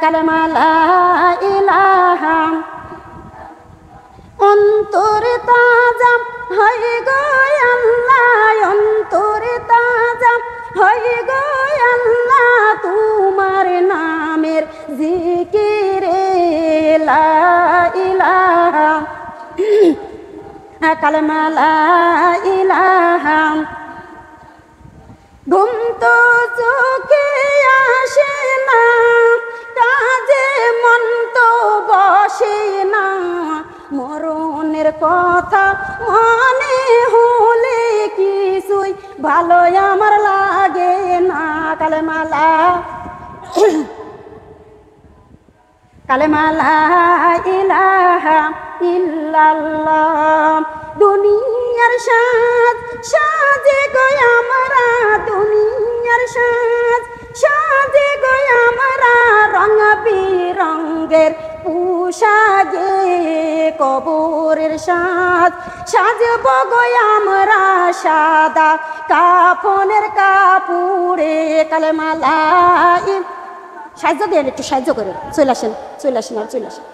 কালেমা লা ইলাহা অন্তরে তাজা হয় গো আল্লাহ, অন্তরে তাজা হয় গো আল্লাহ, তোমার নামের জিকিরে লা ইলাহা কালেমা লা ইলাহা। ঘুম তো চোখে আসে না, কাজে মন তো বসে না, মরণের কথা মনে হলে কিছুই ভালো আমার লাগে না। কালেমা লা ইলাহা ইল্লাল্লাহ। দুনিয়ার সাজ সাজে গো আমরা, দুনিয়ার সাজ সাজে গো আমরা, রং বিরঙ্গের পোশাকে কবরের সাজ সাজব গো আমরা, সাদা কাফনের কাপড়ে। কালেমা লা সাহায্য দেন, একটু সাহায্য করে চলে আসেন, চলে আসেন আর চলে আসেন।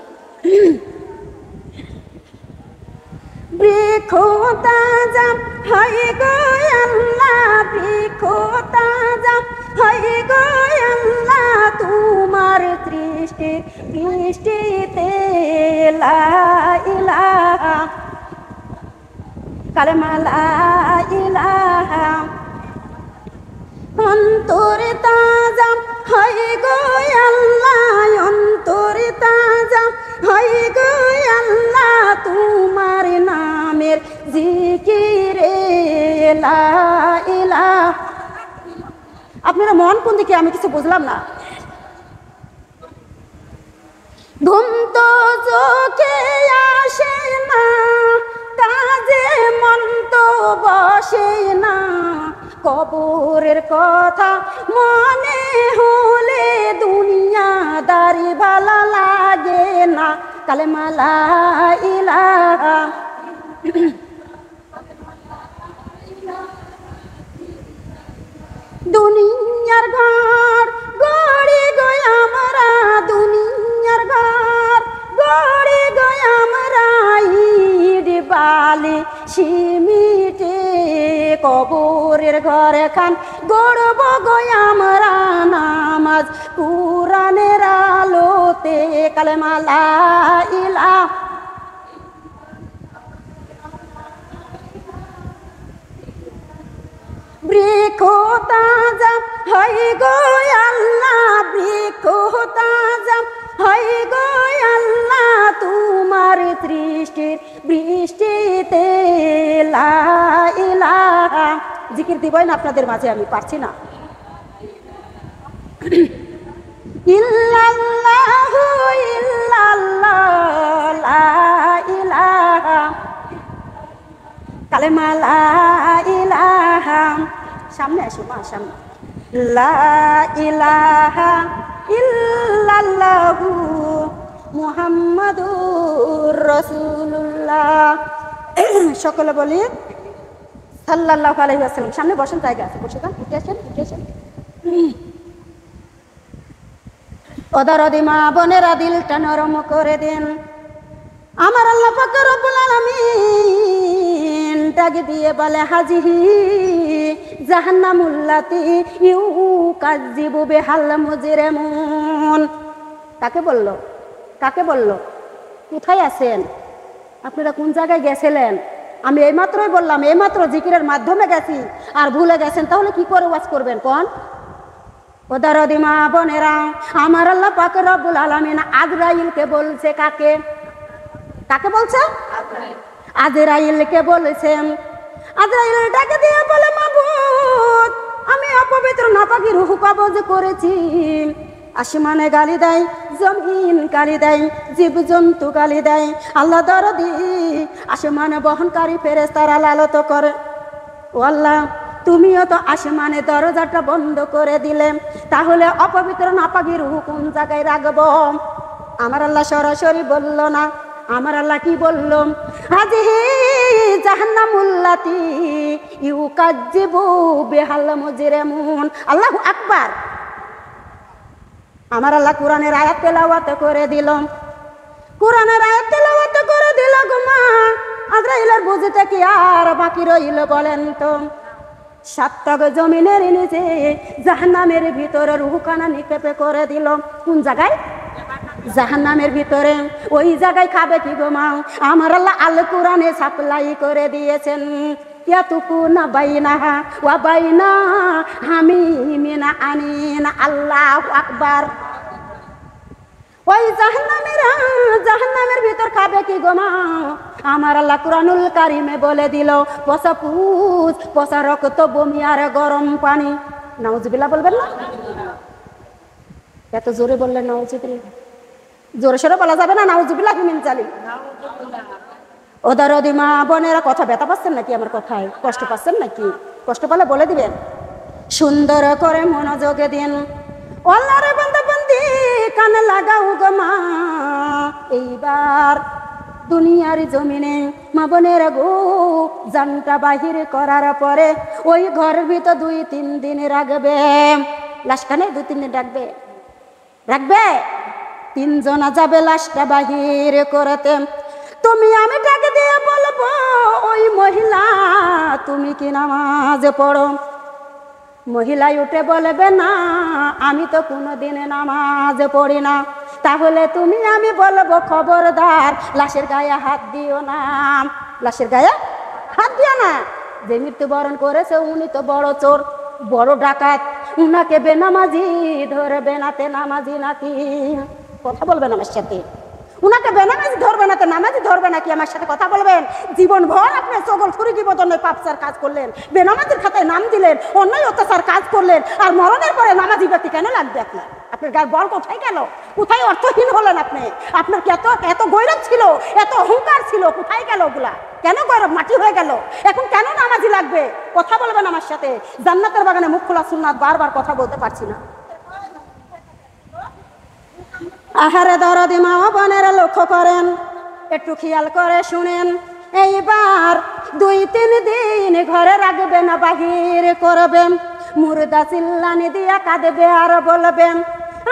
বৃক্ষ তাজা হয় গো আল্লাহ, বৃক্ষ তাজা হয় গো আল্লাহ, তোমার দৃষ্টিতে লা ইলাহা কালেমা লা ইলাহা। অন্তরে তাজা হয় গো আল্লাহ, অন্তরে তাজা হয় গো আল্লাহ, তোমার নামের জিকিরে লা ইলাহা। আপনারা মন কোন দিকে, আমি কিছু বুঝলাম না। ঘুম তো চোখে আসে না, কাজে মন তো বসে না, কবরের কথা মনে হলে দুনিয়াদারি ভালো লাগে না। কালেমা লা ইলাহা দুনিয়ার ঘর গড়ে গো আমরা, দুনিয়ার ঘর গড়ে গো আমরা, ইট বালি সিমিটে কবরের ঘর খান গড়ব গো আমরা, নামাজ কুরআনের আলোতে। কালেমা লা ইলাহা বৃক্ষ তাজা হয় গো আল্লাহ, বৃক্ষ তাজা হয় গো আল্লাহ, তোমার বৃষ্টিতে লা ইলাহা। জিকির দিবই না আপনাদের মাঝে, আমি পারছি না। ইল্লাল্লাহু ইল্লাল্লাহ লা ইলাহা কালেমা লা ইলাহা। সামনে আসো মা, সামনে। লা ইলাহা ইল্লাল্লাহু মুহাম্মাদুর রাসূলুল্লাহ। সকলে বলি সাল্লাল্লাহু আলাইহি ওয়াসাল্লাম। সামনে বসেন, জায়গা আছে, বসে যান, উঠে আসেন, উঠে আসেন। ওদারদি মা বোনেরা দিলটা নরম করে দেন। আমার আল্লাহ পাক রব্বুল আলামিন ডাক দিয়ে বলে, হাজিহি জাহান্নামুল্লাতি ইউকাজ্জিবু বিহাল মুজরিমুন। কাকে বলল? কাকে বলল? কোথায় আছেন আপনারা? কোন জায়গায় গেছিলেন? আমি এইমাত্রই বললাম, এইমাত্র জিকিরের মাধ্যমে গেছি আর ভুলে গেছেন, তাহলে কি করে ওয়াজ করবেন কোন? ওদারদি মা বোনেরা, আমার আল্লাহ পাক রব্বুল আলামিন আজরাইলকে বলছে। কাকে? কাকে বলছে? আজরাইলকে বলেছেন। আজরাইল ডাকে দিয়ে বলে, মাবুদ, আমি অপবিত্র নাপাকি রূহ কবজ করেছি। আসমানে গালি দেয়, জমিন গালি দেয়, জীবজন্তু গালি দেয়। আল্লাহ দরদি আসমানে বহনকারী ফেরেশতারা লালত করে। ও আল্লাহ, তুমিও তো আসমানে দরজাটা বন্ধ করে দিলে, তাহলে অপবিত্র নাপাকি রূহ কোন জায়গায় রাখবো? আমার আল্লাহ সরাসরি বলল না। আমার আল্লাহ কি বলল? হাজিহি জাহান্নামুল্লাতি ইউকাজ্জিবু বিহাল মুজরিমুন। আল্লাহু আকবার। আমার আল্লাহ কোরআনের আয়াত তেলাওয়াত করে দিল, কোরআনের আয়াত তেলাওয়াত করে দিল গো মা। আজরাইলের বুঝতে কি আর বাকি রইল বলেন তো? 7 তগ জমিনের নিচে জাহান্নামের ভিতরে রুহখানা নিক্ষেপে করে দিল। কোন জায়গায়? জাহান্নামের ভিতরে। ওই জায়গায় খাবে কি গো মা? আমার আল্লাহ আল কোরআনে সাপ্লাই করে দিয়েছেন, ইয়াতুকুনা বাইনাহা ওয়া বাইনা হামিমিনা আনিন। আল্লাহু আকবার। ওই জাহান্নামের ভিতর খাবে কি গো মা? আমার আল্লাহ কুরআনুল কারিমে বলে দিল, পচা পুষ, পচা রক্ত, বমি আর গরম পানি। নাউজুবিল্লাহ বলবেন না? এত জোরে বললেন নাউজুবিল্লাহ। জোরে সোরে বলা যাবে না নাউজুবিল্লাহ মিন জালিক। ওদার মা বোনেরা, কথা ব্যথা পাচ্ছেন নাকি? আমার কথায় কষ্ট পাচ্ছেন নাকি? কষ্ট পেলে বলে দিবেন, সুন্দর করে মনোযোগে দিন। আল্লাহর বান্দা বান্দি কানে লাগাও গো মা। এইবার দুনিয়ার জমিনে মা বোনেরা গো, জানটা বাহির করার পরে ওই ঘরের ভিতর 2-3 দিন রাখবে। লাশখানে 2-3 দিন রাখবে। 3 জনা যাবে লাশটা বাহির করতে। তুমি আমি টাকে দিয়ে বলবো, ওই মহিলা তুমি কি নামাজ পড়ো? মহিলাই উঠে বলবে, না আমি তো কোনোদিন নামাজ পড়ি না। তাহলে তুমি আমি বলবো, খবরদার লাশের গায়ে হাত দিও না। লাশের গায়ে হাত দিও না। যে মৃত্যুবরণ করেছে উনি তো বড় চোর, বড় ডাকাত, উনাকে বেনামাজি ধরবে নাতে নামাজি নাকি? কথা বলবেন আমার সাথে। উনাকে বেনামাজি ধরবে না তো নামাজি ধরবে নাকি? আমার সাথে কথা বলবেন। জীবন ভর আপনি সকল ফুরিকি বদনে পাপসার কাজ করলেন, বেনামাজির খাতায় নাম দিলেন, অন্যায় অত্যাচার কাজ করলেন, আর মরণের পরে নামাজি ব্যক্তি কেন লাগবে আপনার? আপনার গায়ের বল কোথায় গেল? কোথায় অর্থহীন হলেন আপনি? আপনার কি এত গৌরব ছিল, এত অহংকার ছিল? কোথায় গেল ওগুলা? কেন গৌরব মাটি হয়ে গেল? এখন কেন নামাজি লাগবে? কথা বলবেন আমার সাথে। জান্নাতের বাগানে মুখ খোলা সুন্নাত, বারবার কথা বলতে পারছি না। আহারে দরদি মা বোনেরা, লক্ষ্য করেন, একটু খেয়াল করে শুনেন। এইবার 2-3 দিন ঘরে রাখবেন, বাহির করবেন। মুর্দা চিল্লানি দিয়া কাঁদবে আর বলবেন,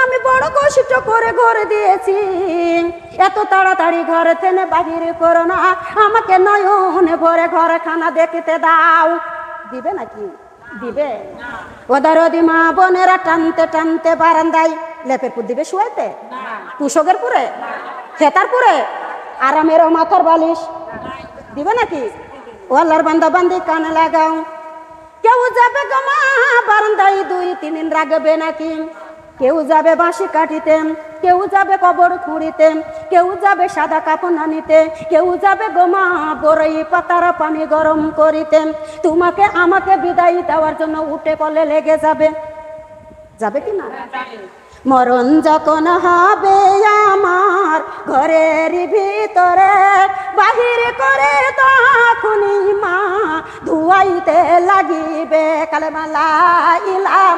আমি বড় কষ্ট করে ঘর দিয়েছি, এত তাড়াতাড়ি ঘর থেকে বাহির করো না, আমাকে নয়নে ভরে ঘরখানা দেখতে দাও। দিবে নাকি? দিবে? ওদারদি মা বোনেরা টানতে টানতে বারান্দায় লেপের পুর দিবে শুয়াইতে, তুষকের পুরে, খেতার পুরে, আরামের মাথার বালিশ দিবে নাকি? ও আল্লাহর বান্দা বান্দি কানে লাগাও। কেউ যাবে গো মা বারান্দায় 2-3 দিন রাখবে নাকি? কেউ যাবে বাঁশি কাটিতে, কেউ যাবে কবর খুঁড়িতে, কেউ যাবে সাদা কাপড় আনিতে, কেউ যাবে গো মা বড়ই পাতার পানি গরম করিতে। তোমাকে আমাকে বিদায় দেওয়ার জন্য উঠে কলে লেগে যাবে। যাবে কি না? মরণ যখন হবে আমার ঘরের ভিতরে, বাহির করে তখনই মা ধুয়াইতে লাগিবে কালেমা লা ইলাহা।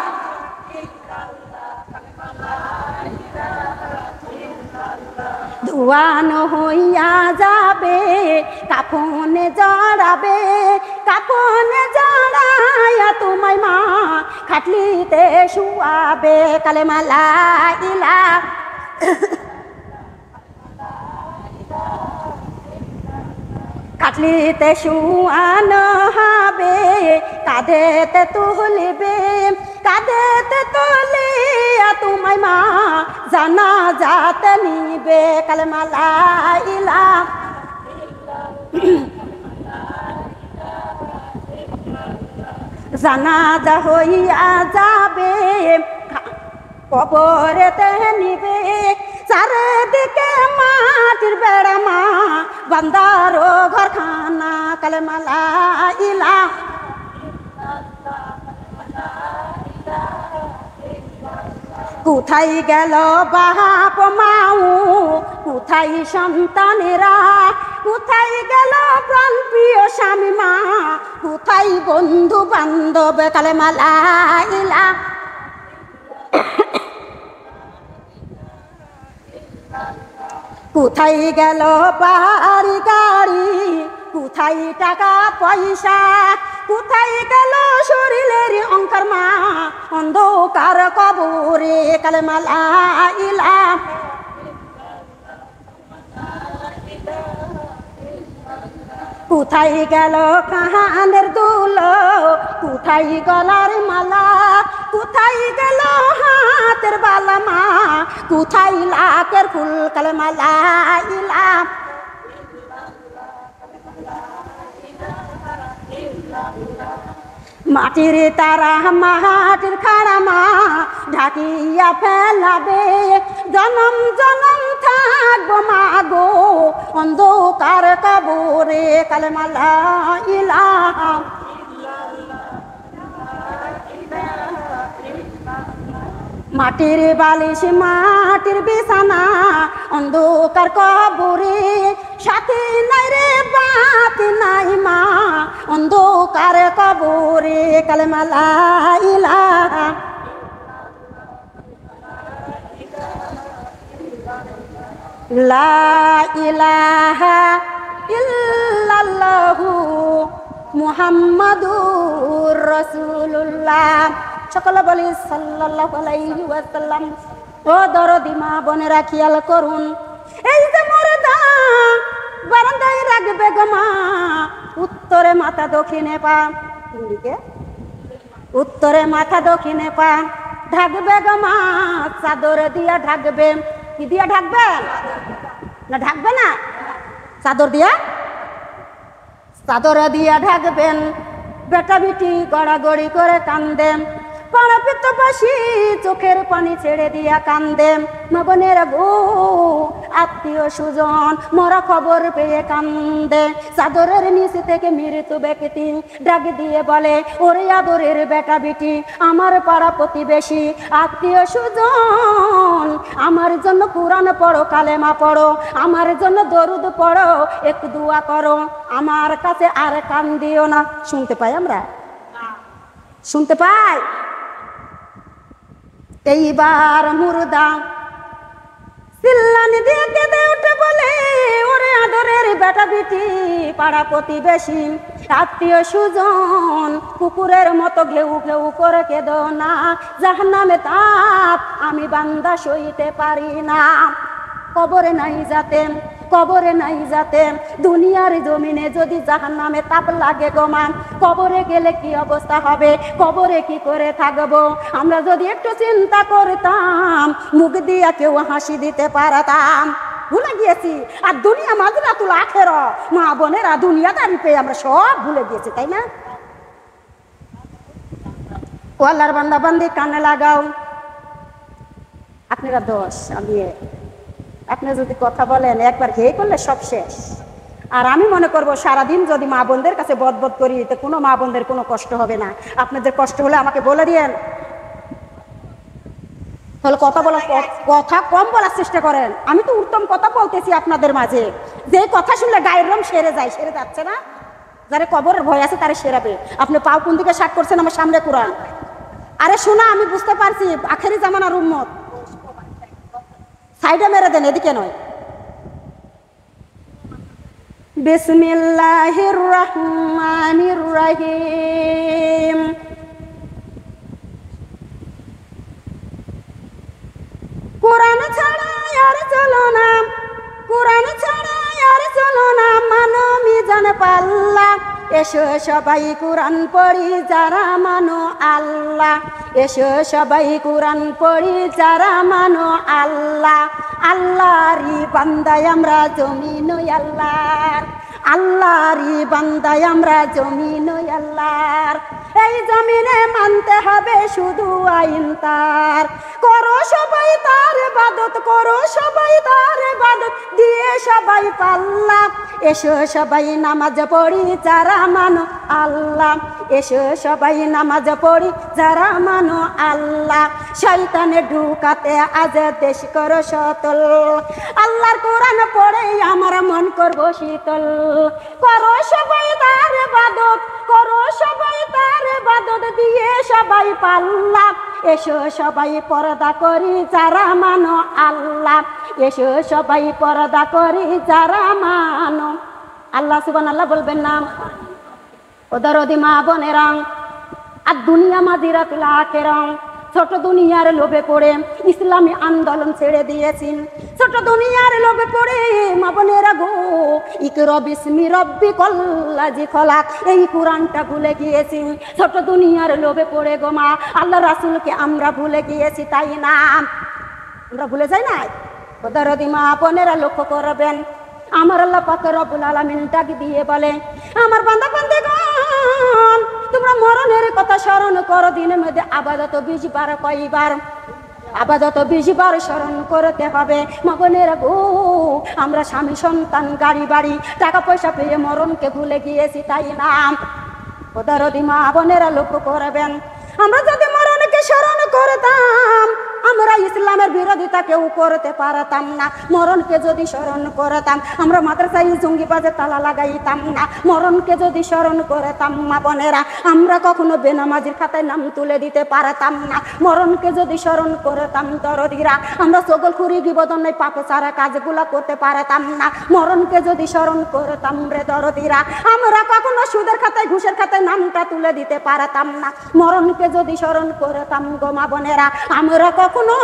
ধোয়ানো হইয়া যাবে, কাফনে জড়াবে, কাফনে জড়াইয়া তোমায় মা খাটলিতে শুয়াবে কালেমা লা ইলাহা। খাটলিতে শুয়ানো হবে, কাঁধেতে তুলিবে, কাঁধেতে তুলিয়া তোমায় মা জানাজাতে নিবে কালেমা লা ইলাহা। জানাজা হইয়া যাবে, কবরেতে নিবে, চারিদিকে মাটির বেড়া মা বান্দারো ঘরখানা কালেমা লা ইলাহা। কোথায় গেল বাপ মাও, কোথায় সন্তানেরা, কোথায় গেল প্রাণ প্রিয় স্বামী মা, কোথায় বন্ধু বান্ধব কালেমা লা ইলাহা। কোথায় গেল বাড়ি গাড়ি, কোথায় টাকা পয়সা, কোথায় গেল শরীরের অঙ্কার মা অন্ধকার কবরে কালেমা লা ইলাহা কোথায় গেল কানের দুলো কোথায় গলার মালা কোথায় গেল হাতের বালা মা কোথায় লাকের ফুল কালেমা লা ইলাহা মাটির তারা মাটির খাড়া মা ঢাকিয়া ফেলাবে জনম জনম থাকবো মা গো অন্ধকার কবরে কালেমা লা ইলাহা মাটির বালিশ মাটির বিছানা অন্ধকার কবরে সাথে নাই রে বাতি নাই মা অন্ধকার কবরে কালেমা লা ইলাহা লা ইলাহা ইল্লাল্লাহু মুহাম্মাদুর রাসূলুল্লাহ সকলে বলি সাল্লাল্লাহু আলাইহি ওয়াসাল্লাম। ও দরদি মা বোনেরা খেয়াল করুন, এই যে মুর্দা বারান্দায় রাখবে গো মা উত্তরে মাথা দক্ষিণে পা দিকে উত্তরে মাথা দক্ষিণে পা ঢাকবে গো মা চাদর দিয়া ঢাকবে। কি দিয়া ঢাকবে? না ঢাকবে না, চাদর দিয়া চাদর দিয়া ঢাকবেন। বেটা বিটি গড়াগড়ি করে কান্দেন, পাড়াপিত পাশি চোখের পানি ছেড়ে দিয়া কান্দে। মা বোনেরা গো আত্মীয় সুজন মরা খবর পেয়ে কান্দে। চাদরের নিচে থেকে মৃত্যু ব্যক্তি ডাক দিয়ে বলে ওরে আদরের বেটা বিটি আমার পাড়া প্রতিবেশী আত্মীয় সুজন আমার জন্য কুরআন পড়ো কালেমা পড়ো আমার জন্য দরুদ পড়ো একটু দোয়া করো আমার কাছে আর কান দিও না। শুনতে পাই আমরা? শুনতে পাই? এইবার মুর্দা চিল্লানি দিয়ে কেঁদে উঠে বলে ওরে আদরের বেটা বিটি পাড়া প্রতিবেশী আত্মীয় সুজন কুকুরের মতো ঘেউ ঘেউ করে কেঁদো না, জাহান্নামে তাপ আমি বান্দা সইতে পারি না। কবরে নাই যাতে কবরে নাই যাতে দুনিয়ার জমিনে যদি জাহান্নামে তাপ লাগে গো মা কবরে গেলে কি অবস্থা হবে, কবরে কি করে থাকবো? আমরা যদি একটু চিন্তা করতাম মুখ দিয়া কেউ হাসি দিতে পারতাম। ভুলে গিয়েছি আর দুনিয়া মাজরাতুল আখিরা মা বোনেরা দুনিয়াদারি পেয়ে আমরা সব ভুলে গিয়েছি, তাই না? ও আল্লাহর বান্দা বান্দি কানে লাগাও, আপনারা দোষ আমি আপনি যদি কথা বলেন একবার খেয়ে করলে সব শেষ। আর আমি মনে করব সারাদিন যদি মা বোনদের কাছে বদবদ করি তো কোনো মা বোনদের কোনো কষ্ট হবে না। আপনাদের কষ্ট হলে আমাকে বলে দিয়েন, তাহলে কথা কম বলার চেষ্টা করেন। আমি তো উত্তম কথা বলতেছি আপনাদের মাঝে, যে কথা শুনলে গায়ের রং সেরে যাচ্ছে না? যারা কবরের ভয় আছে তারা সেরাবে। আপনি পাও কোন দিকে শাক করছেন? আমার সামনে কোরআন। আরে শোনা, আমি বুঝতে পারছি আখেরি জামানার উম্মত, সাইডে মেরে দেন, এদিকে নয়। বিসমিল্লাহির রহমানির রহিম। কোরআন ছাড়া আর চলো না, কোরআন ছাড়া আর চলো না, মানো মিজান পাল্লা। এসো সবাই কোরআন পড়ি যারা মানো আল্লাহ, এসো সবাই কোরআন পড়ি যারা মানো আল্লাহ। আল্লাহরই বান্দায় আমরা জমিন আল্লাহর, আল্লাহরই বান্দায় আমরা জমিন আল্লাহর। এই জমিনে মানতে হবে শুধু আইন তার, করো সবাই তার ইবাদত, করো সবাই তার ইবাদত, দিয়ে সবাই পাল্লা। এসো সবাই নামাজ পড়ি যারা মানো আল্লাহ, এসো সবাই নামাজ পড়ি যারা মানো আল্লাহ। শয়তানে ঢুকাতে আজ দেশ করো সতল, আল্লাহর কোরআন পড়ে আমার মন করবো শীতল। করো সবাই তার ইবাদত, করো সবাই তার ইবাদত, দিয়ে সবাই পাল্লা। এসো সবাই পর্দা করি যারা মানো আল্লাহ, এসো সবাই পর্দা করি যারা মানো আল্লাহ। সুবহানাল্লাহ বলবেন না? ও দরদি মা বোনেরা আর দুনিয়া মাদিরাতুল আখিরা। ছোট দুনিয়ার লোভে পড়ে ইসলামী আন্দোলন ছেড়ে দিয়েছি। ছোট দুনিয়ার লোভে পড়ে মা বোনেরা গো, ইকরা বিসমি রব্বিকাল লাযী খলাক, এই কোরআনটা ভুলে গিয়েছি। ছোট দুনিয়ার লোভে পড়ে গো মা, আল্লাহ রাসূলকে আমরা ভুলে গিয়েছি, তাই না? আমরা ভুলে যাই না? দরদি মা বোনেরা লক্ষ্য করবেন, আমার আল্লাহ পাক রব্বুল আলামিন ডাক দিয়ে বলে, আমার বান্দা বান্দিগণ তোমরা মরণের কথা স্মরণ করো। দিনের মধ্যে আবাদত 20 বার, কয়বার? আবাদত 20 বার স্মরণ করতে হবে। মা বোনেরা গো, আমরা স্বামী সন্তান গাড়ি বাড়ি টাকা পয়সা পেয়ে মরণকে ভুলে গিয়েছি, তাই না? দরদি মা বোনেরা লক্ষ্য করবেন, আমরা যদি মরণকে স্মরণ করতাম আমরা ইসলামের বিরোধিতা কেউ করতে পারতাম না। মরণকে যদি স্মরণ করতাম আমরা মাদ্রাসায় জঙ্গিবাজে তালা লাগাইতাম না। মরণকে যদি স্মরণ করতাম মা বোনেরা আমরা কখনো বেনামাজির খাতায় নাম তুলে দিতে পারতাম না। মরণকে যদি স্মরণ করতাম দরদিরা আমরা চগলখুরি গিবদন পাপচারা কাজগুলা করতে পারতাম না। মরণকে যদি স্মরণ করতাম রে দরদিরা আমরা কখনো সুদের খাতায় ঘুষের খাতায় নামটা তুলে দিতে পারতাম না। মরণকে যদি স্মরণ করতাম গো মা বোনেরা আমরা কখনো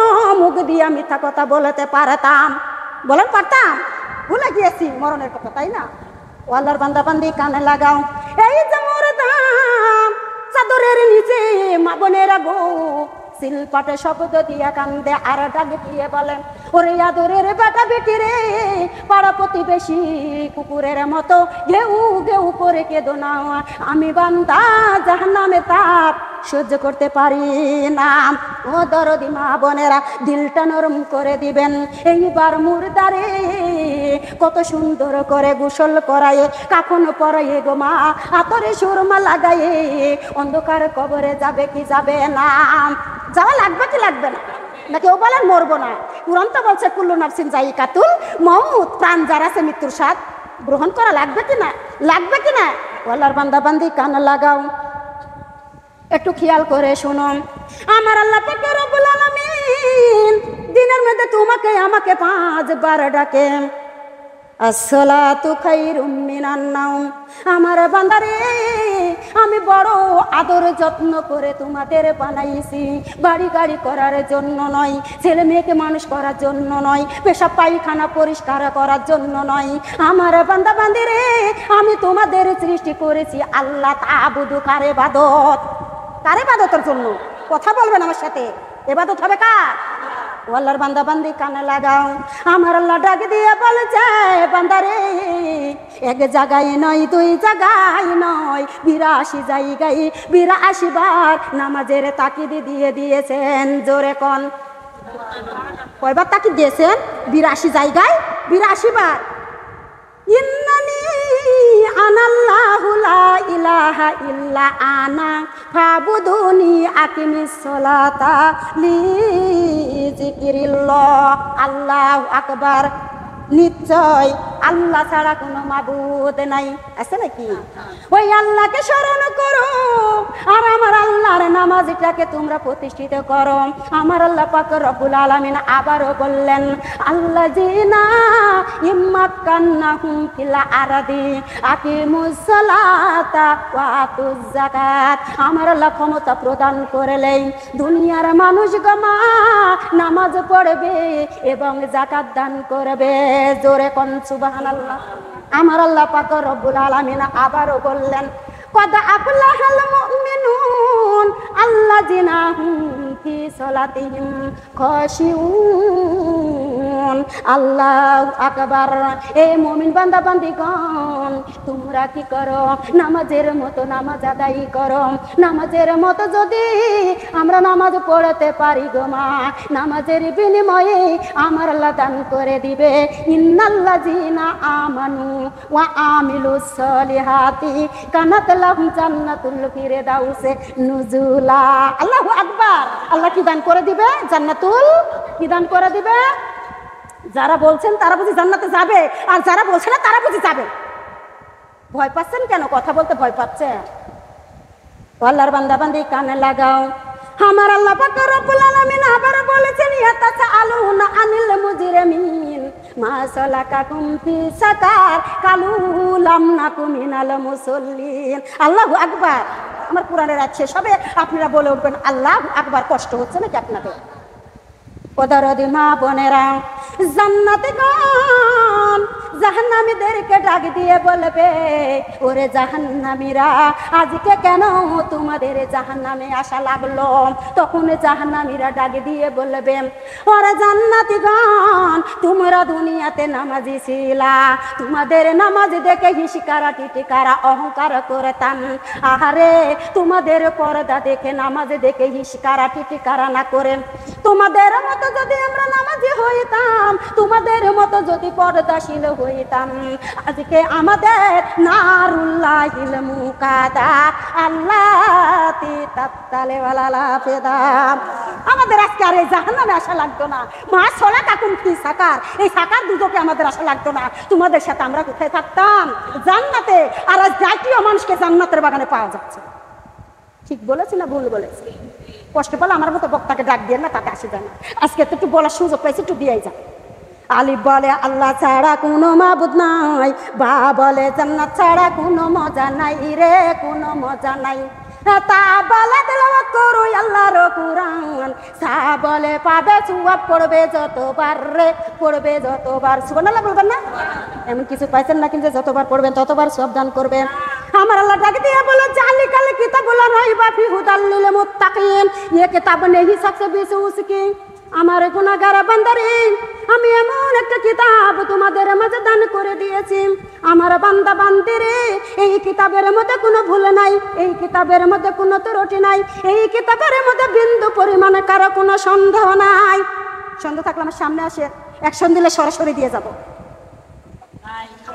মুখ দিয়ে মিথ্যা কথা বলতে পারতাম? বলেন পারতাম? ভুলে গিয়েছি মরণের কথা, তাই না? ও আল্লাহর বান্দা বান্দি কানে লাগাও, এই যে মরদাম চাদরের নিচে মা বোনেরা গো সিলপাটে শব্দ দিয়া কান্দে আর ডাক দিয়ে বলেন, ওরে আদরের বেটা বেটি রে, পাড়া প্রতিবেশী কুকুরের মতো ঘেউ ঘেউ করে কেঁদো না, আমি বান্দা জাহান্নামে তাপ সহ্য করতে পারি না। ও দরদি মা বোনেরা দিলটা নরম করে দিবেন। এইবার মুর্দারে কত সুন্দর করে গোসল করায়ে কাফন পরায়ে গো মা, আতরে সুরমা লাগায়ে অন্ধকার কবরে যাবে কি যাবে না? যাওয়া লাগবে কি লাগবে না? না কেউ বলেন মরবো না? কুরআন তো বলছে কুল্লু নাফসিন যায়িকাতুল মাউত, প্রাণ যার আছে মৃত্যুর স্বাদ গ্রহণ করা লাগবে কি না? লাগবে কি না? আল্লাহর বান্দা বান্দি কান লাগাও, একটু খেয়াল করে শুনো, আমার আল্লাহ পাক রব্বুল আলামিন দিনের মধ্যে তোমাকে আমাকে 5 বার ডাকে, আসসালাতু খায়রুম মিনান নাওম। আমার বান্দারে আমি বড় আদর যত্ন করে তোমাদের বানাইছি, বাড়ি গাড়ি করার জন্য নয়, ছেলে মেয়েকে মানুষ করার জন্য নয়, পেশাব পায়খানা পরিষ্কার করার জন্য নয়। আমার বান্দা বান্দিরে আমি তোমাদের সৃষ্টি করেছি আল্লাহ তা'বুদু, কার ইবাদত? কার ইবাদতের জন্য? কথা বলবেন আমার সাথে, ইবাদত হবে কার? ও আল্লাহর বান্দা বান্দি কানে লাগাও, আমার আল্লাহ ডাক দিয়ে বলেছে বান্দারে এক জায়গায় নয় 2 জায়গায় নয় 82 জায়গায় 82 বার নামাজের তাকিদ দিয়ে দিয়েছেন। জোরে কোন কয়বার তাকিদ দিয়েছেন? 82 জায়গায় 82 বার। ইন্নানি আনাল্লাহু লা ইলাহা ইল্লা আনা ফাবুদুনি আকিমিস সালাতা লিযিকরিল্লাহ। আল্লাহু আকবার। নিশ্চয় আল্লাহ ছাড়া কোনো মাবুদ নাই, আছে নাকি? ওই আল্লাহকে স্মরণ করো আর আমার আল্লাহর নামাজটাকে তোমরা প্রতিষ্ঠিত করো। আমার আল্লাহ পাক রব্বুল আলামিন আবারও বললেন, আল্লাযিনা ইম্মাক্কান্নাহুম ফিল আরদি আকিমুস সালাতা ওয়া আতুজ যাকাত। আমার আল্লাহ ক্ষমতা প্রদান করলেন দুনিয়ার মানুষ গমা নামাজ পড়বে এবং যাকাত দান করবে। জোরে কোন সুবহানাল্লাহ। আমার আল্লাহ পাক রব্বুল আলামিন আবারও বললেন, কদ আফলাহাল মুমিনুন আল্লাযিনা হুম ফি সালাতিহিম খাশিউন। আল্লাহু আকবার। এই মুমিন বান্দা বান্দিগণ তোমরা কি করো? নামাজের মতো নামাজ আদায় করো। নামাজের মতো যদি আমরা নামাজ পড়তে পারি গো মা, নামাজের বিনিময়ে আমার আল্লাহ দান করে দিবে ইন্নাল্লাযিনা আমানু ওয়া আমিলুস সলিহাতি কানাত লাহুম জান্নাতুল ফিরদাউসে নুজুলা। আল্লাহু আকবার। আল্লাহ কি দান করে দিবে? জান্নাতুল। কি দান করে দিবে? যারা বলছেন তারা বুঝি জান্নাতে যাবে, আর যারা বলছে না তারা বুঝি যাবে। ভয় পাচ্ছেন কেন? কথা বলতে ভয় পাচ্ছে? আল্লাহর বান্দা বান্দি কানে লাগাও, আমার আল্লাহ পাক রব্বুল আলামিন আবার বলেছেন, ইয়াতাসাআলুনা আনিল মুজরিমিন মা সালাকাকুম ফি সাকার কালু লাম নাকু মিনাল মুসাল্লিন। আল্লাহু আকবার। আমার কোরআনের আয়াত শেষ হবে, আপনারা বলে উঠবেন আল্লাহু আকবার। কষ্ট হচ্ছে নাকি আপনাদের? ওদারদি মা বোনেরা, জান্নাতীগণ জাহান্নামীদেরকে ডাক দিয়ে বলবে, ওরে জাহান্নামীরা, আজকে কেন তোমাদের জাহান্নামে আসা লাগলো? তখন জাহান্নামীরা ডাক দিয়ে বলবে, ওরে জান্নাতীগণ, তোমরা দুনিয়াতে নামাজি ছিলা, তোমাদের নামাজ দেখে হিসকারা টিটিকারা অহংকার করতাম। আহারে, তোমাদের পর্দা দেখে নামাজ দেখে হিসকারা টিটিকারা না করে তোমাদের মতো যদি আমরা নামাজি হইতাম, তোমাদের মতো যদি পর্দাশীল হইতাম, আজকে আমাদের নারুল্লাহিল মুকাদা আল্লাতি তাত্তালে ওয়ালা ফেদা, আমাদের আজকে আর এই জাহান্নামে আসা লাগতো না। মা সলা কাকুম কি সাকার, এই সাকার দুটোকে আমাদের আসা লাগতো না। তোমাদের সাথে আমরা কোথায় থাকতাম? জান্নাতে। আর আজ জাতীয় মানুষকে জান্নাতের বাগানে পাওয়া যাচ্ছে। ঠিক বলেছি না ভুল বলেছি? কষ্ট পেলে আমার মতো বক্তাকে ডাক দিয়ে না, তাতে আসে যায় না। আজকে তো একটু বলার সুযোগ পাইছি, একটু দিয়েই যায়। আলিফ বলে আল্লাহ ছাড়া কোনো মাবুদ নাই, বা বলে জান্নাত ছাড়া কোনো মজা নাই রে, কোনো মজা নাই। তা বলে তেলাওয়াত করো আল্লাহর কোরআন, সা বলে পাবে সওয়াব, পড়বে যতবার রে, পড়বে যতবার। সুবহানাল্লাহ বলবেন না? এমন কিছু পাইছেন না কিন্তু যতবার পড়বেন ততবার সওয়াব দান করবেন। আমার আল্লাহ ডাক দিয়ে বলে, জালিকাল কিতাবুল রাইবা ফি হুদাল লিল মুত্তাকিন, ये किताब नहीं सबसे बेसी उसकी। আমার গুনাহগার বান্দারে, আমি এমন একটা কিতাব তোমাদের মাঝে দান করে দিয়েছি। আমার বান্দা বান্দিরে, এই কিতাবের মধ্যে কোনো ভুল নাই, এই কিতাবের মধ্যে কোনো ত্রুটি নাই, এই কিতাবের মধ্যে বিন্দু পরিমাণে কারো কোনো সন্দেহ নাই। সন্দেহ থাকলে আমার সামনে আসে, অ্যাকশন দিলে সরাসরি দিয়ে যাব।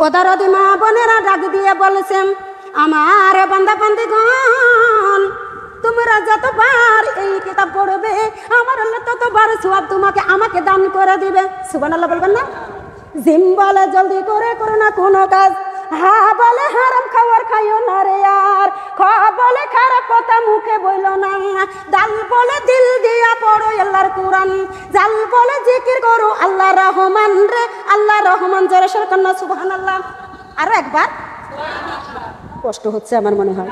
ওদারদি মা বোনেরা ডাক দিয়ে বলেছেন, আমার বান্দা বান্দিগণ, তোমরা যতবার এই কিতাব পড়বে, আমার আল্লাহ ততবার সওয়াব তোমাকে আমাকে দান করে দিবে। সুবহানাল্লাহ বলবেন না? জিম বলে জলদি করে করো না কোনো কাজ, হা বলে হারাম খাওয়ার খাইও না রে আর, খ বলে খারাপ কথা মুখে বইলো না, দাল বলে দিল দিয়া পড়ো আল্লাহর কোরআন, জাল বলে জিকির করো আল্লাহ রহমান রে, আল্লাহ রহমান। জোরে সরে কন্যা সুবহানাল্লাহ। আরো একবার। কষ্ট হচ্ছে আমার মনে হয়,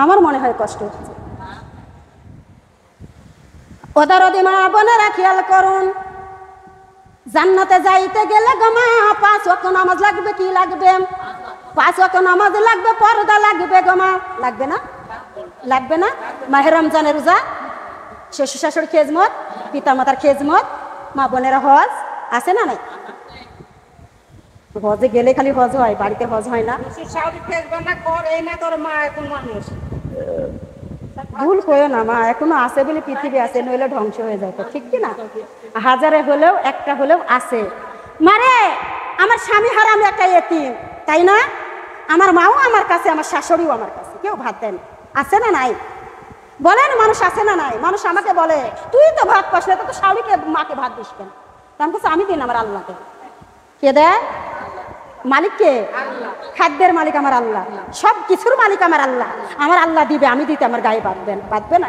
আমার মনে হয় কষ্ট হচ্ছে। ওদারদি মা বোনেরা খেয়াল করুন, জান্নাতে যাইতে গেলে গমা 5 ওয়াক্ত নামাজ লাগবে। কি লাগবে? 5 ওয়াক্ত নামাজ লাগবে, পর্দা লাগবে গমা। লাগবে না? লাগবে না? মাহে রমজানের রোজা, শ্বশুর শাশুড়ির খেজমত, পিতা মাতার খেজমত, মা বোনেরা হজ আছে না নাই? হজে গেলে খালি হজ হয়, বাড়িতে হজ হয় না। ভুল করো না মা, এখনো আছে বলে পৃথিবী আছে, নইলে ধ্বংস হয়ে যায়। ঠিক কি না? হাজারে হলেও একটা হলেও আছে। মারে, আমার স্বামী হারাম একটা এতিম, তাই না? আমার মাও আমার কাছে, আমার শাশুড়িও আমার কাছে, কেউ ভাত দেন। আছে না নাই? বলেন, মানুষ আছে না নাই? মানুষ আমাকে বলে, তুই তো ভাত পাস না, তো শাশুড়িকে মাকে ভাত দিস কেন? আমি বলছি, আমি দিন আমার আল্লাহকে। কে দেয়? মালিক কে? খাদ্যের মালিক আমার আল্লাহ, সব কিছুর মালিক আমার আল্লাহ। আমার আল্লাহ দিবে, আমি দিতে আমার গায়ে বাঁধবেন, বাঁধবে না?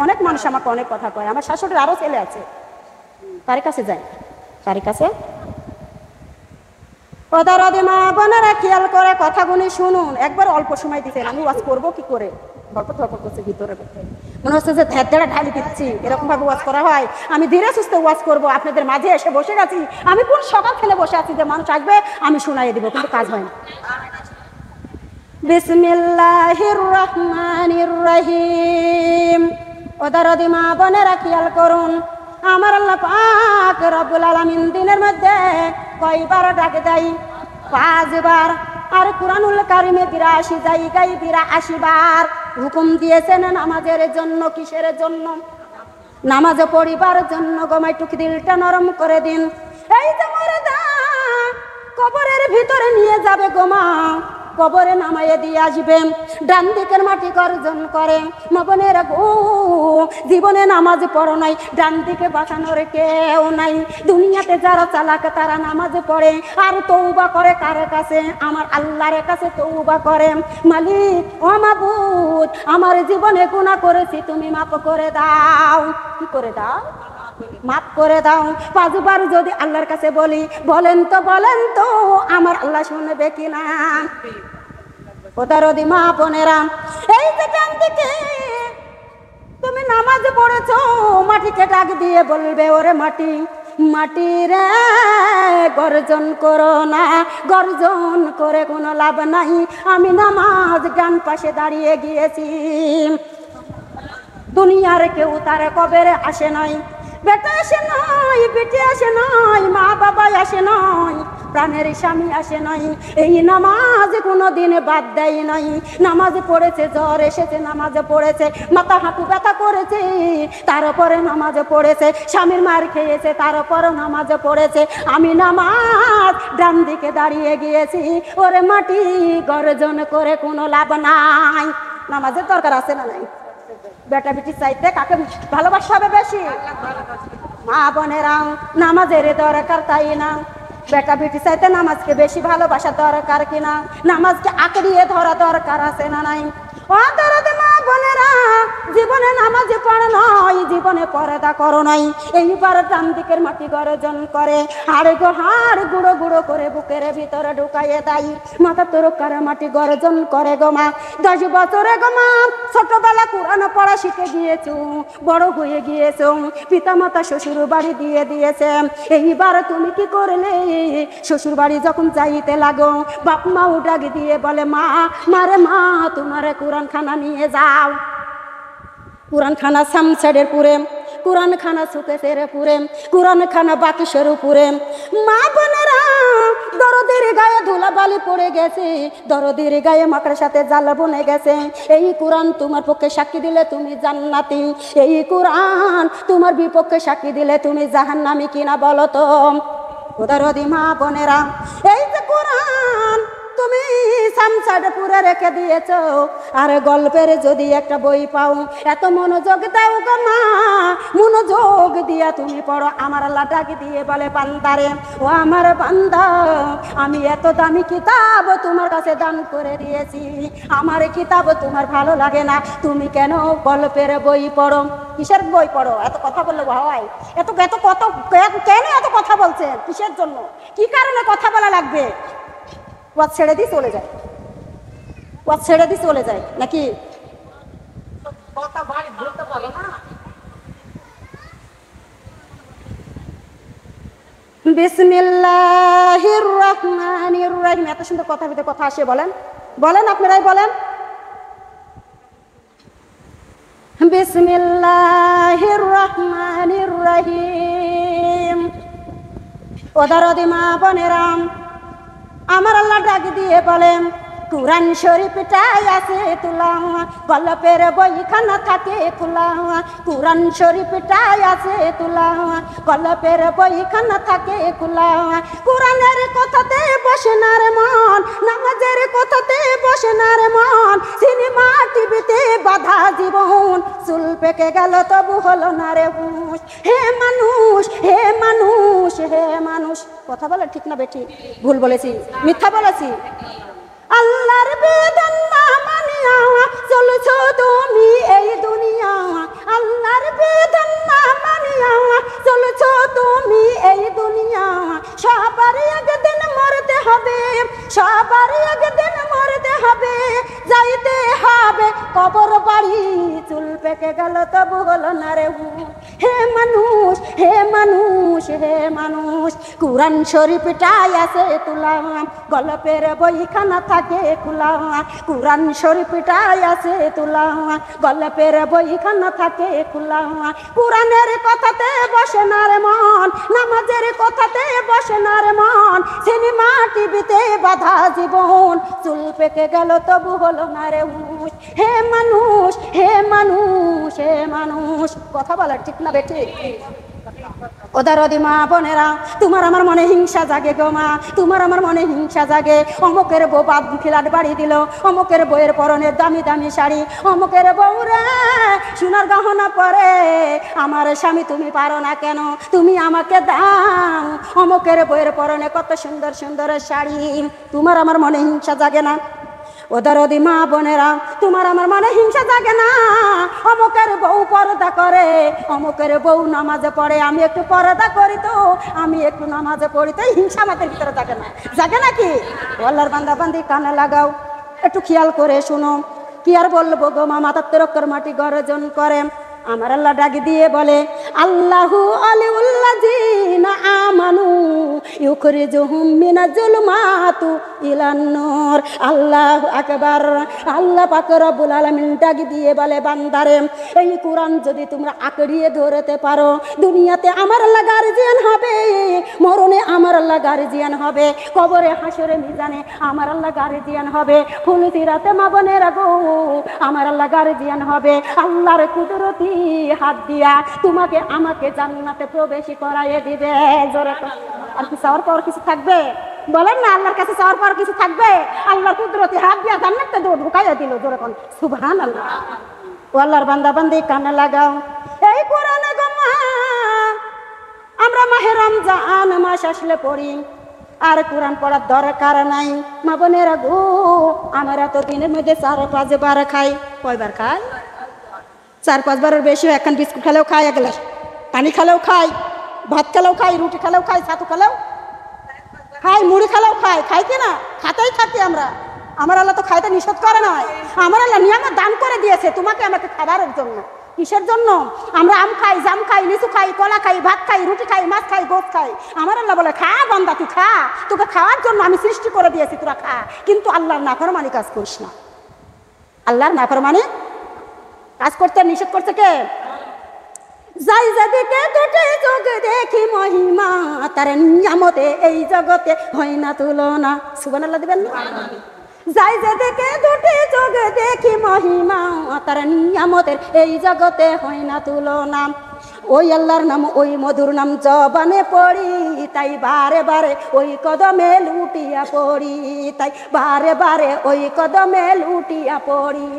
অনেক মানুষ আমাকে অনেক কথা কয়। আমার শাশুড়ির আরো ছেলে আছে, তার কাছে যায়, তার কাছে। ওদারদি মা বোনেরা খেয়াল করে কথাগুলি শুনুন। একবার অল্প সময় দিতেন, আমি ওয়াজ করবো কি করে? ধরপর ধরপর করছে ভিতরে, মনে হচ্ছে যে ধ্যাড় ঢালি দিচ্ছি, এরকম ভাবে ওয়াজ করা হয়। আমি ধীরে সুস্থে ওয়াজ করবো, আপনাদের মাঝে এসে বসে গেছি। আমি কোন সকাল ফেলে বসে আছি যে মানুষ আসবে আমি শুনাইয়ে দিব, কিন্তু কাজ হয় না। বিসমিল্লাহির রহমানির রহিম। ওদারদি মা বোনেরা খেয়াল করুন, আমার আল্লাহ পাক রব্বুল আলামিন দিনের মধ্যে কয়বার ডাকে দেয়? 5 বার। আর কুরআনুল কারিমে 82 জায়গায় 82 বার হুকুম দিয়েছেন নামাজের জন্য। কিসের জন্য? নামাজ পড়িবার জন্য। গমাইটুক দিলটা নরম করে দিন। এই যে মরদা কবরের ভিতরে নিয়ে যাবে গোমা, কবরে নামাইয়ে দিয়ে আসবেন, ডান দিকের মাটি গর্জন করে। মবনের গো, জীবনে নামাজ পড়ো নাই, ডান দিকে বাঁচানোর কেউ নাই। দুনিয়াতে যারা চালাক তারা নামাজ পড়ে আর তওবা করে কার কাছে? আমার আল্লাহর কাছে তওবা করে। মালিক ও মাবুদ, আমার জীবনে গুনাহ করেছি, তুমি মাফ করে দাও। কি করে দাও? মাফ করে দাও। 5 বার যদি আল্লাহর কাছে বলি, বলেন তো আমার আল্লাহ শুনবে কিনা? ও দরদি মা বোনেরা, এই যে ডান দিকে তুমি নামাজ পড়েছো, মাটিকে ডাক দিয়ে বলবে, ওরে মাটি, মাটি রে গর্জন করো না, গর্জন করে কোনো লাভ নাই, আমি নামাজ ডান পাশে দাঁড়িয়ে গিয়েছি। দুনিয়ার কেউ তার কবরে আসে নাই, বেটা আসে নাই, বেটে আসে নাই, মা বাবা আসে নাই, প্রাণের স্বামী আসে নাই, এই নামাজ কোনো দিন বাদ দেয় নাই। নামাজ পড়েছে, জ্বর এসেছে, নামাজ পড়েছে, মাথা হাঁটু ব্যথা করেছে, তার উপরে নামাজ পড়েছে, স্বামীর মার খেয়েছে, তার উপরও নামাজ পড়েছে, আমি নামাজ ডান দিকে দাঁড়িয়ে গিয়েছি। ওরে মাটি, গর্জন করে কোনো লাভ নাই। নামাজের দরকার আছে না নাই? বেটা বেটি চাইতে কাকে ভালোবাসা হবে বেশি? মা বোনেরা, নামাজের দরকার তাই না? বেটা বেটি চাইতে নামাজকে বেশি ভালোবাসা দরকার কিনা? নামাজকে আঁকড়িয়ে ধরা দরকার আছে না নাই? ও দরদে মা বোনেরা, জীবনে নামাজে পড়া নয়, জীবনে পর্দা করো নাই। এইবার ডান দিকের মাটি গর্জন করে, হাড় গো হাড় গুঁড়ো গুঁড়ো করে বুকের ভিতরে ঢুকাইয়ে দেয়। মাথা তরকার মাটি গর্জন করে গো মা, 10 বছরে গো মা ছোটবেলা কোরআন পড়া শিখে গিয়েছো, বড় হয়ে গিয়েছো, পিতা মাতা শ্বশুর বাড়ি দিয়ে দিয়েছে, এইবার তুমি কি করলে? শ্বশুর বাড়ি যখন যাইতে লাগো, বাপ মাও ডাক দিয়ে বলে, মা, মারে মা, তোমারে কোরআন খানা নিয়ে যাও। কোরআন খানা সামসাডের পুরে, কোরআন খানা সুকেশের পুরে, কোরআন খানা বাকিশের উপরে। মা বোনেরা, দরদের গায়ে ধুলাবালি পড়ে গেছে, দরদের গায়ে মাকড়ার সাথে জাল বনে গেছে। এই কোরআন তোমার পক্ষে সাক্ষী দিলে তুমি জান্নাতি, এই কোরআন তোমার বিপক্ষে সাক্ষী দিলে তুমি জাহান্নামী কিনা বলো তো? ও দরদি মা বোনেরা, এই যে কোরআন তুমি সামসাডে পুরে রেখে দিয়েছো, আর গল্পের যদি একটা বই পাও, এত মনোযোগ দাও গো মা, মনোযোগ দিয়া তুমি পড়ো। আমার আল্লাহ ডাক দিয়ে বলে, বান্দারে, ও আমার বান্দা, আমি এত দামি কিতাব তোমার কাছে দান করে দিয়েছি, আমার কিতাব তোমার ভালো লাগে না, তুমি কেন গল্পের বই পড়ো? কিসের বই পড়ো? এত কথা বললে হয়? এত এত কত কেন এত কথা বলছেন? কিসের জন্য? কি কারণে কথা বলা লাগবে? ওয়াজ ছেড়ে দিয়ে চলে যায়, ওয়াজ ছেড়ে দিয়ে চলে যায় নাকি? বিসমিল্লাহির রহমানির রহিম। এত সুন্দর কথার ভিতরে কথা আসে, বলেন বলেন, আপনারাই বলেন। বিসমিল্লাহির রহমানির রহিম। ও দরদি মা বোনেরা, আমার আল্লাহ ডাক দিয়ে বলেন, কোরআন শরীফটাই আছে তুলা, গল্পের বইখানা থাকে খোলা, কোরআন শরীফটাই আছে তুলা, গল্পের বইখানা থাকে খোলা। কোরআনের কথাতে বসে না রে মন, নামাজের কথাতে বসে না রে মন, সিনেমা টিভিতে বাধা জীবন, চুল পেকে গেল তবু হলো না রে হুঁশ। হে মানুষ, হে মানুষ, হে মানুষ। কথা বলে ঠিক না বেটি? ভুল বলেছি? মিথ্যা বলেছি? আল্লাহর বিধান না মানিয়া চলছো তুমি এই দুনিয়া, আল্লাহর বিধান না মানিয়া চলছো তুমি এই দুনিয়া। সবার একদিন মরতে হবে, সবার একদিন মরতে হবে, যাইতে হবে কবর বাড়ি, চুল পেকে গেল তবু হলো না রে হুঁশ। হে মানুষ, হে মানুষ, হে মানুষ, কোরআন শরীফটাই আছে তুলা, গল্পের বইখানা থাকে খোলা, কোরআন শরীফটাই আছে তুলা, গল্পের বইখানা থাকে খোলা। কোরআনের কথাতে বসে না রে মন, নামাজের কথাতে বসে না রে মন, সিনেমা টিভিতে বাধা জীবন, চুল পেকে গেল তবু হলো না রে হুঁশ। হে মানুষ, হে মানুষ, হে মানুষ। কথা বলার ঠিক না বেটি? ও দরদি মা বোনেরা, তোমার আমার মনে হিংসা জাগে গো মা, তোমার আমার মনে হিংসা জাগে। অমুকের বউ বাদ ফ্ল্যাট বাড়ি দিল, অমুকের বউয়ের পরনের দামি দামি শাড়ি, অমুকের বউ রে সোনার গহনা পরে, আমার স্বামী তুমি পারো না কেন? তুমি আমাকে দাও। অমুকের বউয়ের পরনে কত সুন্দর সুন্দর শাড়ি, তোমার আমার মনে হিংসা জাগে না? ও দরদি মা বোনেরা, তোমার আমার মনে হিংসা জাগে না? অমুকের বউ পর্দা করে, অমুকের বউ নামাজে পড়ে, আমি একটু পর্দা করি তো, আমি একটু নামাজে পড়ি তো, হিংসা আমাদের ভিতরে জাগে না? জাগে নাকি? আল্লাহর বান্দা বান্দি কানে লাগাও, একটু খেয়াল করে শুনো। কি আর বলবো গো মা, মাথার তরক্কর মাটি গর্জন করে। আমার আল্লাহ ডাক দিয়ে বলে, আল্লাহু আলিউল্লাযিনা আমানু ইউখরিজুহুম মিনাজ জুলুমাতি ইলান নূর। আল্লাহু আকবার। আল্লাহ পাক রব্বুল আলামিন ডাক দিয়ে বলে, বান্দারে এই কোরআন যদি তোমরা আঁকড়িয়ে ধরতে পারো, দুনিয়াতে আমার আল্লাহ গার্জিয়ান হবে, মরণে আমার আল্লাহ গার্জিয়ান হবে, কবরে হাসরে মিজানে আমার আল্লাহ গার্জিয়ান হবে, ফুলসিরাতে মা বোনেরা গো আমার আল্লাহ গার্জিয়ান হবে। আল্লাহর কুদরতি হাত দিয়া তোমাকে আমাকে জান্নাতে প্রবেশ করাইয়ে দিবে। জোরে আর কি চাওয়ার পর কিছু থাকবে? বলেন না, আল্লাহর কাছে চাওয়ার পর কিছু থাকবে? আল্লাহর কুদরতি হাত দিয়া জান্নাতে ঢুকাইয়া দিল। জোরে কোন সুবহানাল্লাহ। ও আল্লাহর বান্দা বান্দি কানে লাগাও, এই কোরআনে গো মা আমরা মাহে রমজান মাস আসলে পড়ি, আর কোরআন পড়ার দরকার নাই। মা বোনেরা গো আমরা তো দিনের মধ্যে 4-5 বার খাই। কয়বার খাই? 4-5 বারের বেশি। এখন বিস্কুট খেলেও খাই, এক গ্লাস পানি খেলেও খাই, ভাত খেলেও খাই, রুটি খেলেও খাই, ছাতু খেলেও খাই, মুড়ি খেলেও খাই। খাই কিনা? খাতেই থাকি আমরা। আমার আল্লাহ তো খাইতে নিষেধ করে নাই। আমার আল্লাহ নিয়ামত দান করে দিয়েছে তোমাকে আমাকে খাবারের জন্য। কিসের জন্য? আমরা আম খাই, জাম খাই, লিচু খাই, কলা খাই, ভাত খাই, রুটি খাই, মাছ খাই, গোস্ত খাই। আমার আল্লাহ বলে, খা বান্দা তুই খা, তোকে খাওয়ার জন্য আমি সৃষ্টি করে দিয়েছি, তোরা খা। কিন্তু আল্লাহর নাফরমানি কাজ করিস না। আল্লাহর নাফরমানি কাজ করতে নিষেধ করছে কে? যাই যেদিকে দুটি চোখ দেখি মহিমা, তার নিয়ামতে এই জগতে হয় না তুলনা। সুবহানাল্লাহ দিবেন না? যাই যেদিকে দুটি চোখ দেখি মহিমা, তার নিয়ামতের এই জগতে হয় না তুলনা। ওই আল্লাহর নাম, ওই মধুর নাম জবানে পড়ি, তাই বারে বারে ওই কদমে লুটিয়া পড়ি, তাই বারে বারে ওই কদমে লুটিয়া পড়ি।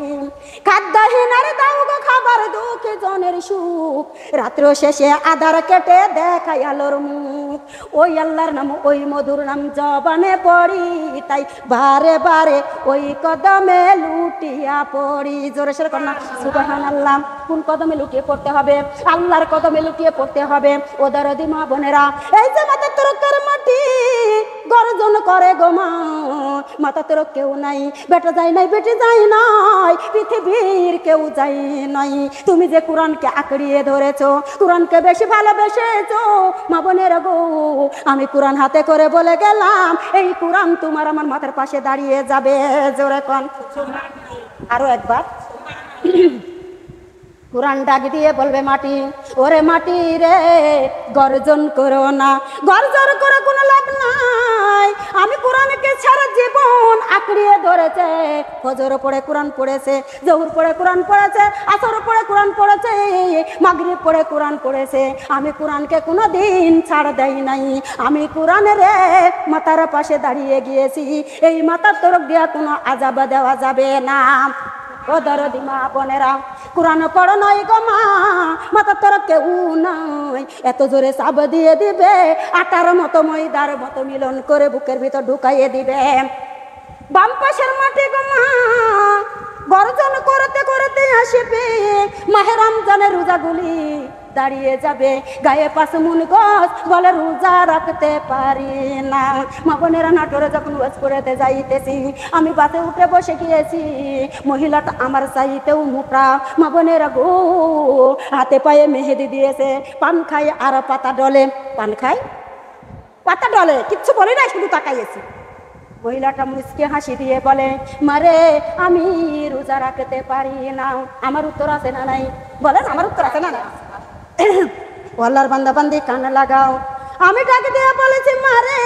খাদ্যহীনার দাও গো খাবার, দুঃখী জনের সুখ, রাত্র শেষে আধার কেটে দেখাই আলোর মুখ। ওই আল্লাহর নাম, ওই মধুর নাম জবানে পড়ি, তাই বারে বারে ওই কদমে লুটিয়া পড়ি। জোরে সরে কর না সুবহানাল্লাহ। কোন কদমে লুটিয়ে পড়তে হবে? আল্লাহর কদমে লুটিয়ে পড়তে হবে। ও দরদি মা বোনেরা, এই যে মাথার তরক্কর মাটি গর্জন করে গো মা, মাথা তোর কেউ নাই, বেটা যায় নাই, বেটি যায় নাই, পৃথিবীর কেউ যায় নাই। তুমি যে কোরআনকে আঁকড়িয়ে ধরেছো, কোরআনকে বেশি ভালোবেসেছো, মা বোনেরা গো আমি কোরআন হাতে করে বলে গেলাম, এই কোরআন তোমার আমার মাথার পাশে দাঁড়িয়ে যাবে। জোরে কোন আরো একবার। কোরআন ডাক দিয়ে বলবে, মাটি ওরে মাটি রে গর্জন করো না, গর্জন করে কোনো লাভ নাই। আমি কোরআনকে ছাড়া জীবন আঁকড়িয়ে ধরেছে। ফজর পড়ে কোরআন পড়েছে, জোহর পড়ে কোরআন পড়েছে, আসর পড়ে কোরআন পড়েছে, মাগরিব পড়ে কোরআন পড়েছে। আমি কোরআনকে কোনো দিন ছাড় দেই নাই। আমি কোরআনের মাথার পাশে দাঁড়িয়ে গিয়েছি। এই মাথার তরফ দিয়া কোনো আযাব দেওয়া যাবে না। ও দরদি মা বোনেরা, কোরআন পড়ো নয় গো মা, মাথার তরফ কেউ নাই, এত জোরে চাপ দিয়ে দিবে, আটার মতো ময়দার মতো মিলন করে বুকের ভিতর ঢুকাইয়ে দিবে। বাম পাশের মাটি গো মা গর্জন করতে করতে আসবে, মাহে রমজানের রোজাগুলি দাঁড়িয়ে যাবে। গায়ে 5 মুন গোস বলে রোজা রাখতে পারি না। মা বোনেরা, নাটোরে যখন ওয়াজ করতে যাইতেছি, আমি বাসে উঠে বসে গিয়েছি, মহিলাটা আমার চাইতেও মোটা। মা বোনেরা গো হাতে পায়ে মেহেদি দিয়েছে, পান খায় আর পাতা ডলে, পান খায় পাতা ডলে, কিচ্ছু বলে না, শুধু তাকাইয়েছি। মহিলাটা মুচকে হাসি দিয়ে বলে, মারে আমি রোজা রাখতে পারি না। আমার উত্তর আছে না নাই? বলেন আমার উত্তর আছে না নাই? আল্লাহর বান্দা বান্দি কানে লাগাও। আমি ডাকে দিয়ে বলেছি, মারে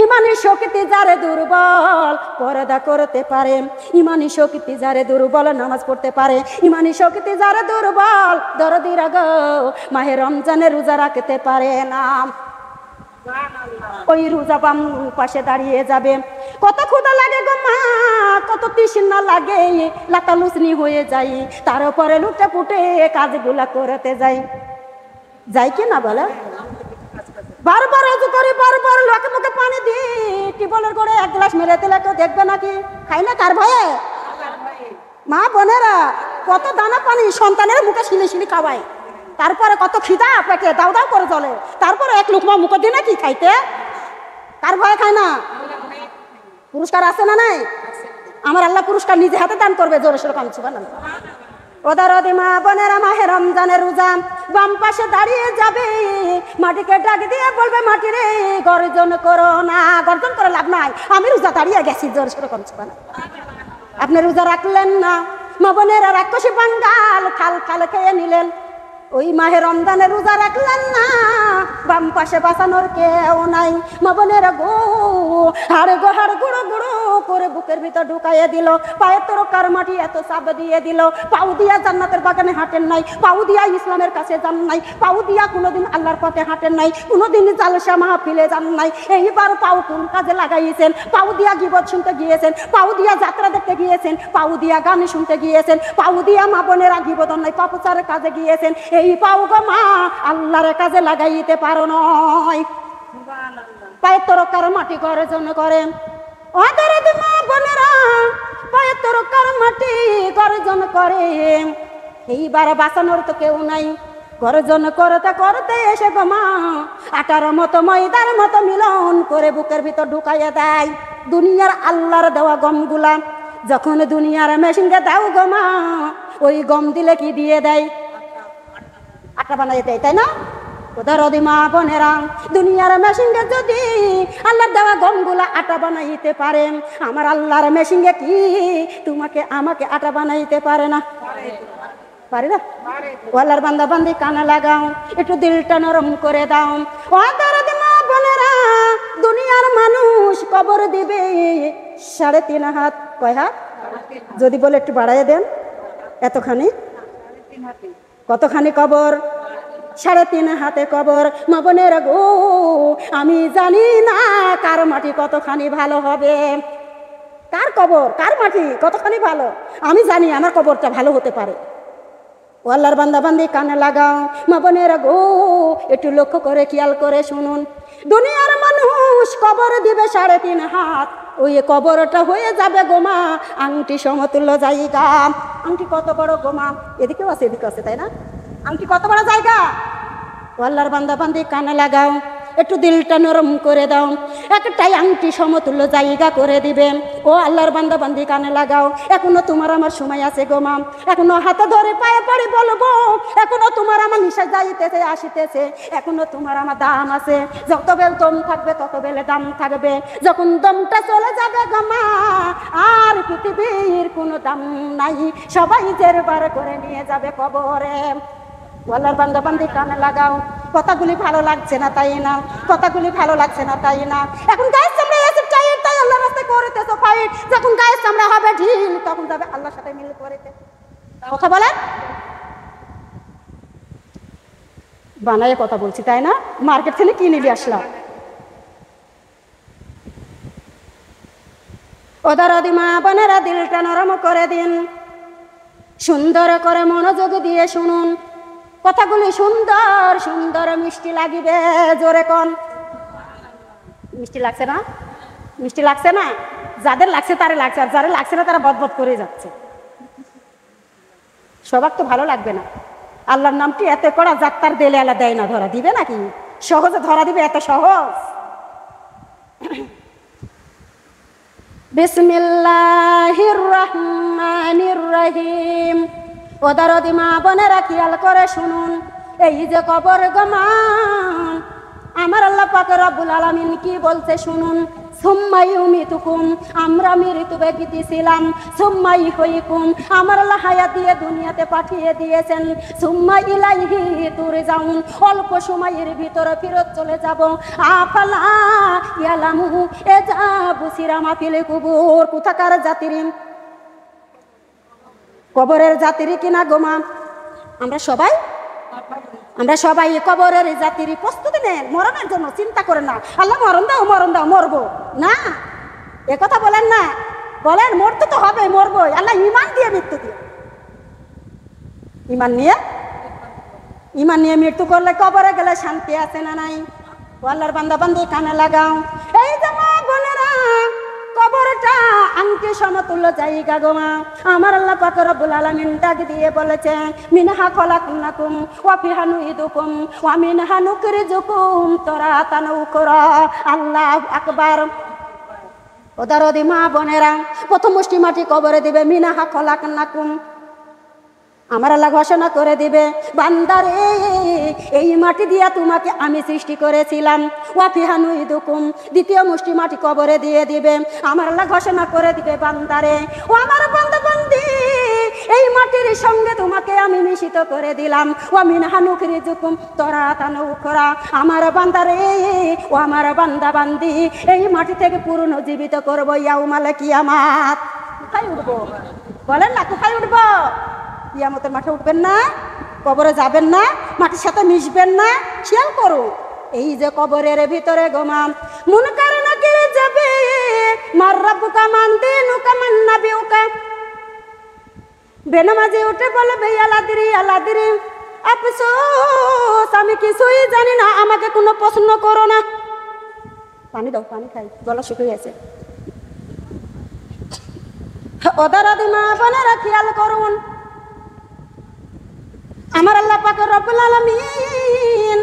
ইমানি শক্তি যারে দুর্বল পর্দা করতে পারে, ইমানি শক্তি যারে দুর্বল নামাজ পড়তে পারে, ইমানি শক্তি যারে দুর্বল দরদিরা গো মাহে রমজানে রোজা রাখতে পারে না। ওই রোজা বাম পাশে দাঁড়িয়ে যাবে। কত ক্ষুধা লাগে গো মা, কত তৃষ্ণা লাগে, লাতালুসনি হয়ে যাই, তারপরে লুটে পুটে কাজগুলা করতে যাই। যাই কি না বলে? বারবার অজু করি, বারবার লোকে মুখে পানি দিই, টিউবওয়েলের করে 1 গ্লাস মেরে দিলে কেউ দেখবে নাকি? খাই না কার ভয়ে? মা বোনেরা, কত দানা পানি সন্তানের মুখে শিলি শিলি খাওয়ায়, তারপরে কত খিদা পেটে দাও দাও করে চলে, তারপরে 1 লুকমা মুখে দিই না কি খাইতে? কার ভয়ে খায় না? পুরস্কার আছে না নাই? আমার আল্লাহ পুরস্কার নিজে হাতে দান করবে। জোরে সোরে কাম সুবহানাল্লাহ। ওদার মা বোনেরা মাহে রমজানের রোজা বাম পাশে দাঁড়িয়ে যাবে, মাটিকে ডাক দিয়ে বলবে মাটি রে গর্জন করো না। গর্জন করে লাভ নাই, আমি রোজা দাঁড়িয়ে গেছি। জোরে সোরে কাম সুবহানাল্লাহ। আপনি রোজা রাখলেন না, মা বোনেরা রাক্ষসী বাঙ্গাল খাল খাল খেয়ে নিলেন। ওই মাহে রমজানের রোজা রাখলেন না, বাম পাশে বাঁচানোর কেউ নাই। মা বোনেরা গো হাড় গুঁড়ো গুঁড়ো করে বুকের ভিতর ঢুকাইয়ে দিল। পায়ের তরকার মাটি এত চাপ দিয়ে দিল। পাউ দিয়া জান্নাতের বাগানে হাঁটেন নাই, পাউ দিয়া ইসলামের কাছে যান নাই, পাউ দিয়া কোনোদিন আল্লাহর পথে হাঁটেন নাই, কোনোদিন জালসা মাহফিলে যান নাই। এইবার পাউ কোন কাজে লাগাইয়েছেন? পাউ দিয়া গীবত শুনতে গিয়েছেন, পাউ দিয়া যাত্রা দেখতে গিয়েছেন, পাউ দিয়া গান শুনতে গিয়েছেন, পাউ দিয়া মা বোনেরা গীবত নাই পাপচারের কাজে গিয়েছেন। এই পাউ গো মা আল্লাহর কাজে লাগাইতে পারো নয়। পায়ের তরকার মাটি করার জন্য করেন ওদের মা বোনেরা, পায়ের তরকার মাটি গর্জন করে। এইবার বাঁচানোর তো কেউ নাই। গর্জন করতে করতে এসে গো মা আটার মতো ময়দার মতো মিলন করে বুকের ভিতর ঢুকাইয়া দেয় দুনিয়ার আল্লাহর দেওয়া গমগুলা। যখন দুনিয়ার মেশিনকে দাও গো মা, ওই গম দিলে কি দিয়ে দেয়? আটা বানাই দেয়, তাই না? ওদের মা বোনেরা, দুনিয়ার মেশিনকে যদি আল্লাহর দেওয়া গমগুলা আটা বানাইতে পারেন, আমার আল্লাহর মেশিনকে কি তোমাকে আমাকে আটা বানাইতে পারে না? পারে না? আল্লাহর বান্দা বান্দি কানে লাগাও, একটু দিলটা নরম করে দাও। ওদের মা বোনেরা, দুনিয়ার মানুষ কবর দিবে 3.5 হাত। কয় হাত? যদি বলে একটু বাড়াইয়া দেন। এতখানি? কতখানি কবর? 3.5 হাতে কবর। মা বোনেরা গো, আমি জানি না কার মাটি কতখানি ভালো হবে, কার কবর কার মাটি কতখানি ভালো। আমি জানি আমার কবরটা ভালো হতে পারে। ও আল্লাহর বান্দা বান্দি কানে লাগাও, মা বোনেরা গো একটু লক্ষ্য করে খেয়াল করে শুনুন। দুনিয়ার মানুষ কবর দিবে 3.5 হাত, ওই কবরটা হয়ে যাবে গোমা আংটি সমতুল্য জায়গা। আংটি কত বড় গোমা? এদিকেও আছে এদিকে আছে, তাই না? আংটি কত বড় জায়গা? ও আল্লাহর বান্দা বান্দি কানে লাগাও, একটু দিলটা নরম করে দাও। একটাই আংটি সমতুল্য জায়গা করে দিবেন। ও আল্লাহর বান্দা বান্দি কানে লাগাও, এখনো তোমার আমার সময় আছে গো মা। এখনো হাতে ধরে পায়ে পড়ে বলবো, এখনো তোমার আমার নিশা যাইতেছে আসিতেছে, এখনো তোমার আমার দাম আছে। যত বেল দম থাকবে তত বেলে দাম থাকবে। যখন দমটা চলে যাবে গো মা, আর পৃথিবীর কোনো দাম নাই, সবাই জেরবার করে নিয়ে যাবে কবরে। আল্লাহর বান্দা বান্দি কানে লাগাও, কথাগুলি ভালো লাগছে না তাই না? কথাগুলি ভালো লাগছে না তাই না? এখন গায়ের চামড়া এসে টাইট, তাই আল্লাহর রাস্তায় করতেছো ফাইট। যখন গায়ের চামড়া হবে ঢিল, তখন যাবে আল্লাহর সাথে মিল করতে। কথা বলেন, বানায়ে কথা বলছি তাই না? মার্কেট থেকে কিনে নিয়ে আসলাম। ওদের মা বোনেরা দিলটা নরম করে দিন, সুন্দর করে মনোযোগ দিয়ে শুনুন। কথাগুলি সুন্দর সুন্দর মিষ্টি লাগিবে। জোরে কোন মিষ্টি লাগছে না? মিষ্টি লাগছে না? যাদের লাগছে তারা লাগছে, আর যারা লাগছে না তারা বদবদ করে যাচ্ছে। সবার তো ভালো লাগবে না। আল্লাহর নামটি এত কড়া, যাত্রার দেলে আলা দেয় না, ধরা দিবে নাকি? সহজে ধরা দিবে? এত সহজ? বিসমিল্লাহির রহমানির রহিম। ওদের মা বোনেরা খেয়াল করে শুনুন। এই যে কবর গমান, আমার আল্লাহ পাক রব্বুল আলামিন কি বলছে শুনুন। সুম্মা ইউমিতুকুম, আমরা মৃত্যু ব্যক্তিছিলাম। সুম্মা ইহয়িকুম, আমার আল্লাহ হায়াত দিয়ে দুনিয়াতে পাঠিয়ে দিয়েছেন। সুম্মা ইলাইহি তুরজাউন, অল্প সময়ের ভিতরে ফেরত চলে যাব। আফালা ইয়ালামু এজা বুসিরা মাফিল কুবুর। কোথাকার জাতিরি? কবরের জাতিরি কিনা গোমা? আমরা সবাই কবরের জাতির প্রস্তুতি নেন মরণের জন্য। চিন্তা করেন না আল্লাহ মরণ দাও মরবো না, এ কথা বলেন না। বলেন মরতে তো হবে, মরবই। আল্লাহ ইমান দিয়ে মৃত্যু দিয়ে, ইমান নিয়ে মৃত্যু করলে কবরে গেলে শান্তি আছে না নাই? আল্লাহর বান্দা বান্দি কানে লাগাও। এই যে মা বোনেরা, কবরটা আংটি সমতুল্য জায়গা গো মা। আমার আল্লাহ পাক রব্বুল আলামিন ডাক দিয়ে বলেছে, মিনহা খলাকনাকুম ওয়া ফিহা নুইদুকুম ওয়া মিনহা নুখরিজুকুম তারাতান উখরা। আল্লাহু আকবার। ও দরদি মা বোনেরা, প্রথম মুষ্টি মাটি কবরে দিবে, মিনাহা খলাকনাকুম। আমার আল্লাহ ঘোষণা করে দিবে, বান্দারে এই মাটি দিয়া তোমাকে আমি সৃষ্টি করেছিলাম, ওয়াফিহা নুইদুকুম। দ্বিতীয় মুষ্টি মাটি কবরে দিয়ে দিবে, আমার আল্লাহ ঘোষণা করে দিবে, বান্দারে ও আমার বান্দা বান্দি, এই মাটির সঙ্গে তোমাকে আমি মিশিত করে দিলাম, ওয়া মিনহা নুখরিজুকুম তারাতান উখরা। আমার বান্দারে ও আমার বান্দা বান্দি, এই মাটি থেকে পুনর্জীবিত করবো ইয়াউমাল কিয়ামাত। কোথায় উঠবো বলেন না, কোথায় উঠবো? কিয়ামতের মাঠে উঠবেন না, কবরে যাবেন না, মাটির সাথে মিশবেন না। খেয়াল করো, এই যে কবরের ভিতরে গোমাম মুনকার নাকির যাবে, মার রাব্বুকা মান দিনুকা মান নাবিউকা। বেনামাজি উঠে বলবে আলাদিরি আলাদিরি, আফসোস আমি কিছুই জানি না, আমাকে কোনো প্রশ্ন করো না। পানি দাও, পানি খাই, গলা শুকিয়ে গেছে। ওদারা দিমা বোনেরা খেয়াল করুন, আমার আল্লাহ পাক রব্বুল আলামিন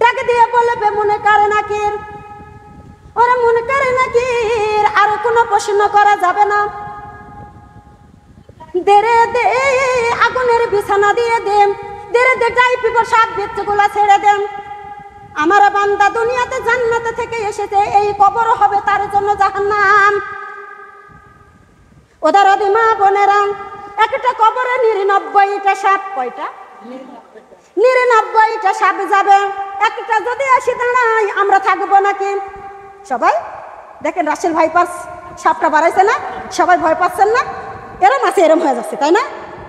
ডাক দিয়ে বলবে মুনকার নাকির, ওরে মুনকার নাকির, আর কোনো প্রশ্ন করা যাবে না। দেরে দে আগুনের বিছানা দিয়ে দেন, দেরে দে টাইপিব সাপ বিচ্ছুগুলা ছেড়ে দেন। আমার বান্দা দুনিয়াতে জান্নাতে থেকে এসেছে, এই কবর হবে তার জন্য জাহান্নাম। ওদের মা বোনেরা, একটা কবরে 99টা সাপ, কয়টা? 99টা সাপ যাবে, একটা যদি আসি দাঁড়াই আমরা থাকবো নাকি? সবাই দেখেন রাসেল ভাই পাস সাপটা বাড়াইছে না, সবাই ভয় পাচ্ছেন না? এরম আছে, এরম হয়ে যাচ্ছে, তাই না?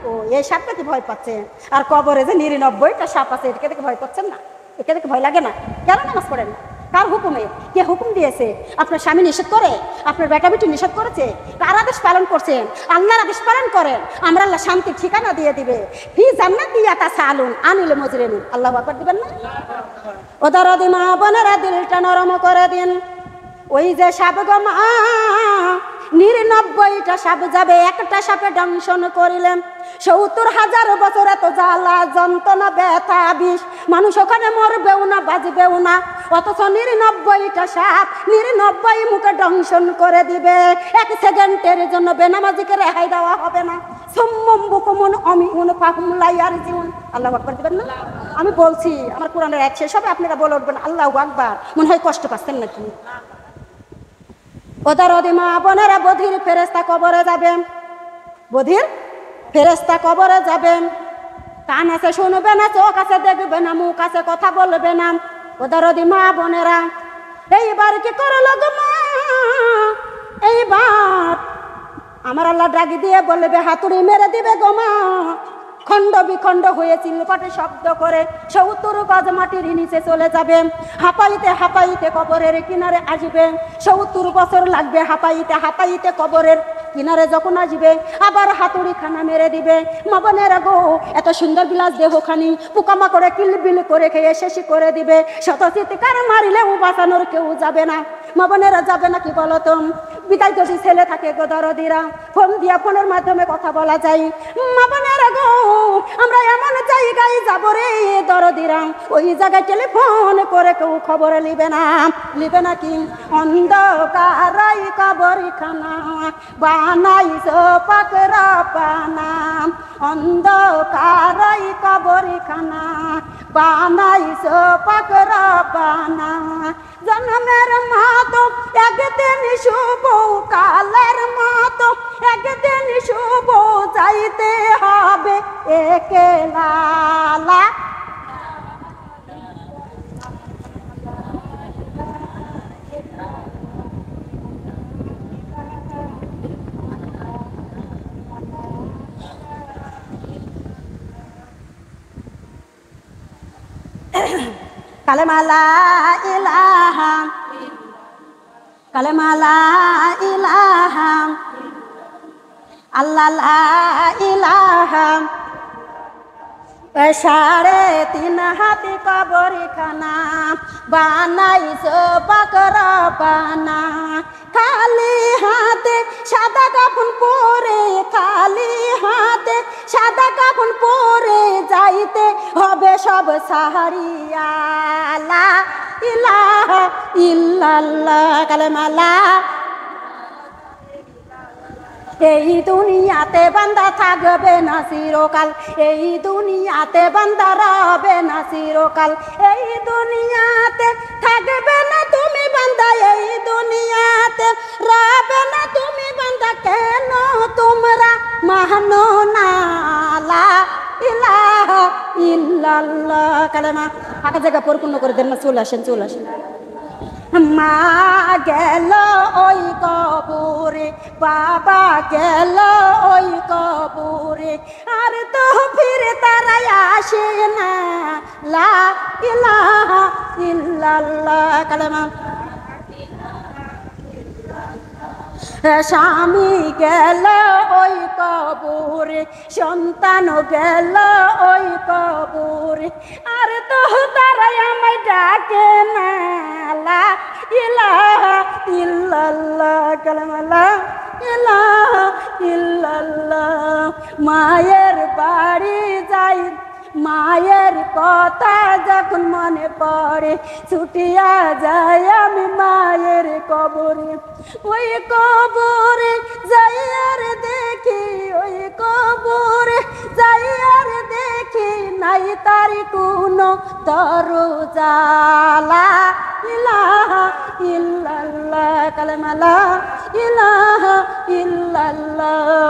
ও এই সাপটা কি ভয় পাচ্ছে? আর কবরে যে 99টা সাপ আছে, এটাকে দেখে ভয় পাচ্ছেন না? একে দেখে ভয় লাগে না? কেন নামাজ পড়েন না? কার হুকুমে? কে হুকুম দিয়েছে? আপনার স্বামী নিষেধ করে? আপনার বেটা বেটি নিষেধ করেছে? কার আদেশ পালন করছেন? আল্লাহর আদেশ পালন করেন, আমরা আল্লাহ শান্তির ঠিকানা দিয়ে দিবে, ফি জান্নাতিয়া তাসালুন আনিল মুজরিমিন। আল্লাহু আকবার দিবেন না? ওদার মা বোনেরা দিলটা নরম করে দিন। ওই যে সাপ গো মা, 99টা সাপ যাবে, একটা সাপে দংশন করিলেন 70,000 বছর এত জ্বালা যন্ত্রণা ব্যথা বিষ, মানুষ ওখানে মরবেও না, বাঁচবেও না। অথচ 99টা সাপ 99 মুখে দংশন করে দিবে, 1 সেকেন্ডের জন্য বেনামাজিকে রেহাই দেওয়া হবে না। সুম্মুম বুকুমুন অমিউন ফাহুম লা ইয়ারজিউন। আল্লাহু আকবার দিবেন না? আমি বলছি, আমার কোরআনের এক শেষ হবে, আপনারা বলে উঠবেন আল্লাহু আকবার। মনে হয় কষ্ট পাচ্ছেন নাকি? ওদের মা বোনেরা, বধির ফেরেশতা কবরে যাবেন, বধির ফেরেশতা কবরে যাবেন। কান আছে শুনবে না, চোখ আছে দেখবে না, মুখ আছে কথা বলবে না। ওদের মা বোনেরা, এইবার কি করলো গো মা? এইবার আমার আল্লাহ ডাকি দিয়ে বলবে, হাতুড়ি মেরে দিবে গো মা। খণ্ড বিখণ্ড হয়ে চিল্লাপাটে শব্দ করে 70 গজ মাটির নিচে চলে যাবে। হাঁপাইতে হাঁপাইতে কবরের কিনারে আসবে, 70 বছর লাগবে হাঁপাইতে হাঁপাইতে কবরের কিনারে যখন আসবে, আবার হাতুড়ি খানা মেরে দিবে। মা বোনেরা গো, এত সুন্দর বিলাস দেহখানি পোকামাকড়ে কিলবিল করে খেয়ে শেষ করে দিবে। শত চিৎকার মারিলেও বাঁচানোর কেউ যাবে না। মা বোনেরা যাবে না কি বলতো? বিদায় যদি ছেলে থাকে গো দরদিরা, ফোন দিয়া ফোনের মাধ্যমে কথা বলা যায়। মা বোনেরা গো, আমরা এমন জায়গায় যাবো রে দরদিরা, ওই জায়গায় টেলিফোন করে কেউ খবর নিবে না। নিবে নাকি? অন্ধকারাই কবরখানা বানাইছো পাকরা পানা, অন্ধকারাই কবরখানা বানাইছো পাকরা পানা। জন্মের মাতো একদিন শুভ, কালের মাতো একদিন শুভ, যাইতে হবে একেলা। কালেমা লা ইলাহা, কালেমা লা ইলাহা, আল্লাহ লা ইলাহা। 3.5 হাতি কবরখানা বানাইছো পাকরা পানা। খালি হাতে সাদা কাফন পরে, খালি হাতে সাদা কাফন পরে, যাইতে হবে সব সাহারিয়া। লা ইলাহা ইল্লাল্লাহ কালেমা লা। এই দুনিয়াতে বান্দা থাকবে না চিরকাল, এই দুনিয়াতে বান্দা রবে না চিরকাল, এই দুনিয়াতে থাকবে না তুমি বান্দা, এই দুনিয়াতে রবে না তুমি বান্দা, কেন তোমরা মানো না লা ইলাহা ইল্লাল্লাহ কালেমা। ফাঁকা জায়গা পরিপূর্ণ করে দেন না, চলে আসেন চলে আসেন। মা গেল ওই কবরে, বাবা গেল ওই কবরে, আর তো ফিরে তারা আসে না লা ইলাহা ইল্লাল্লাহ কালেমা। স্বামী গেল ওই কবরে, সন্তান গেল ওই কবরে, আর তো তারাই আমায় ডাকে না লা ইলাহা ইল্লাল্লাহ কালেমা লা ইলাহা ইল্লাল্লাহ। মায়ের বাড়ি যাই, মায়ের কথা যখন মনে পড়ে, ছুটিয়া যায় আমি মায়ের কবরে, ওই কবরে যাই আর দেখি, ওই কবরে যাই আর দেখি, নাই তার কোনো দরজা লা ইলাহা ইল্লাল্লাহ কালেমা লা ইলাহা ইল্লাল্লাহ।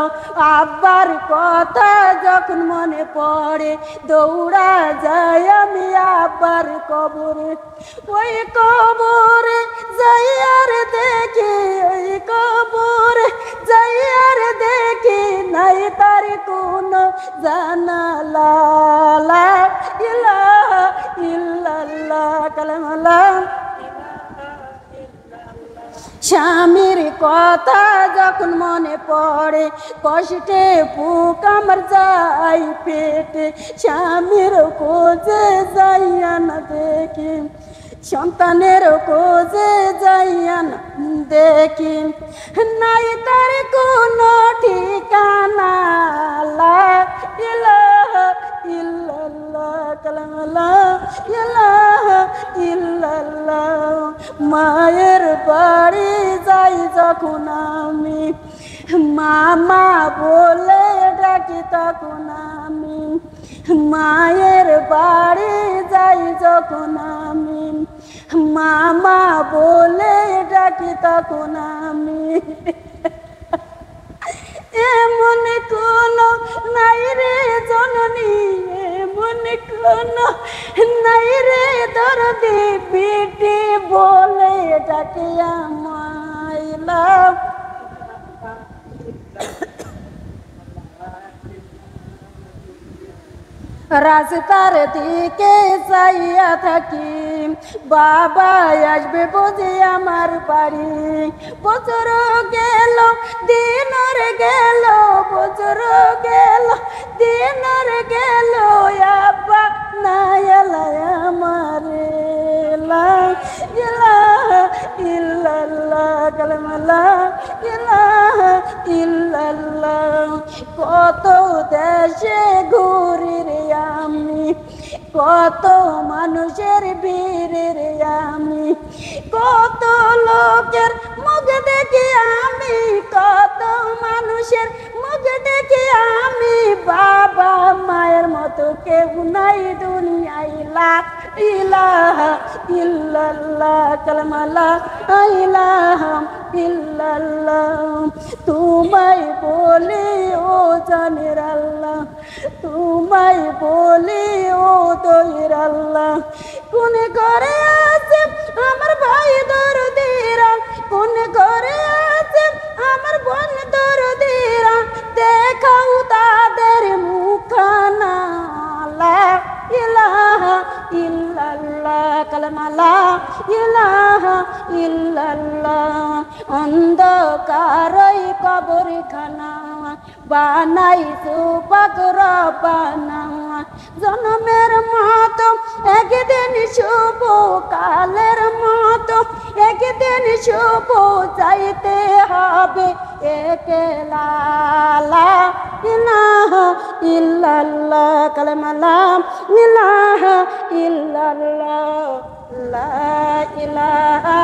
আব্বার কথা যখন মনে পড়ে, দৌড়া যায় আমি আব্বার কবরে, ওই কবরে যাই আর দেখি, ওই কবরে যাই আর দেখি, নাই তার কোনো জানালা লা ইলাহা ইল্লাল্লাহ কালেমা লা। স্বামীর কথা যখন মনে পড়ে, কষ্টে বুক আমার যাই পেটে, স্বামীর খোঁজে যাইয়া না দেখি, সন্তানের খোঁজে যাইয়া না দেখি, নাই তার কোনো ঠিকানা লা ইলাহা ইল্লাল্লাহ কালেমা লা ইলাহা ইল্লাল্লাহ। মায়ের বাড়ি যাই যখন আমি, মামা বলে ডাকি তখন আমি, মায়ের বাড়ি যাই যখন আমি, মামা বলে ডাকি তখন আমি, এমন কোন নাই রে জননী, এমন কোন নাই রে দরদি, পিটি বলে ডাকে আমায় লা। রাস্তার দিকে চাইয়া থাকি, বাবা আসবে বুঝি আমার বাড়ি, বছর গেল দিনর গেল, বছর গেল দিনর গেল, আব্বা নাই এলা আমারে লা ইলাহা ইল্লাল্লাহ কালেমা লা ইলাহা ইল্লাল্লাহ। কত দেশে ঘুরি রে আমি, কত মানুষের ভিড় রে আমি, কত লোকের মুখ দেখি আমি, কত মানুষের মুখ দেখি আমি, বাবা মায়ের মতো কেউ নাই দুনিয়ায় লা ইলাহা ইল্লাল্লাহ কালেমা লা ইলাহা ইল্লাল্লাহ। তোমায় বলি ও জানের আল্লাহ, তোমায় বলি ও দইর আল্লাহ, কোন ঘরে আছে আমার ভাই দরদিরা, কোন ঘরে আছে আমার বোন দরদিরা, দেখাও তাদের মুখখানা লা ইলাহা ইল্লাল্লাহ কালেমা লা ইলাহা ইল্লাল্লাহ। অন্ধকারই কবরখানা বানাইছো পাক রব্বানা, জন্মের মতো একদিন শুভ, কালের মতো একদিন শুভ, যাইতে হবে একলা লা ইলাহা ইল্লাল্লাহ কালেমা লা ইলাহা ইল্লাল্লাহ। লা ইলাহা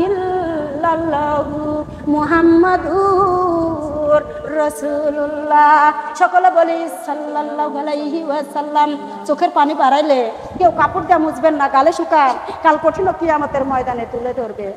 ইল্লাল্লাহু মুহাম্মাদুর রাসূলুল্লাহ। সকলে বলি সাল্লাল্লাহু আলাইহি ওয়াসাল্লাম। চোখের পানি বাড়াইলে কেউ কাপড় দিয়ে মুছবেন না, গালে শুকান, কাল কঠিন কিয়ামতের ময়দানে তুলে ধরবে।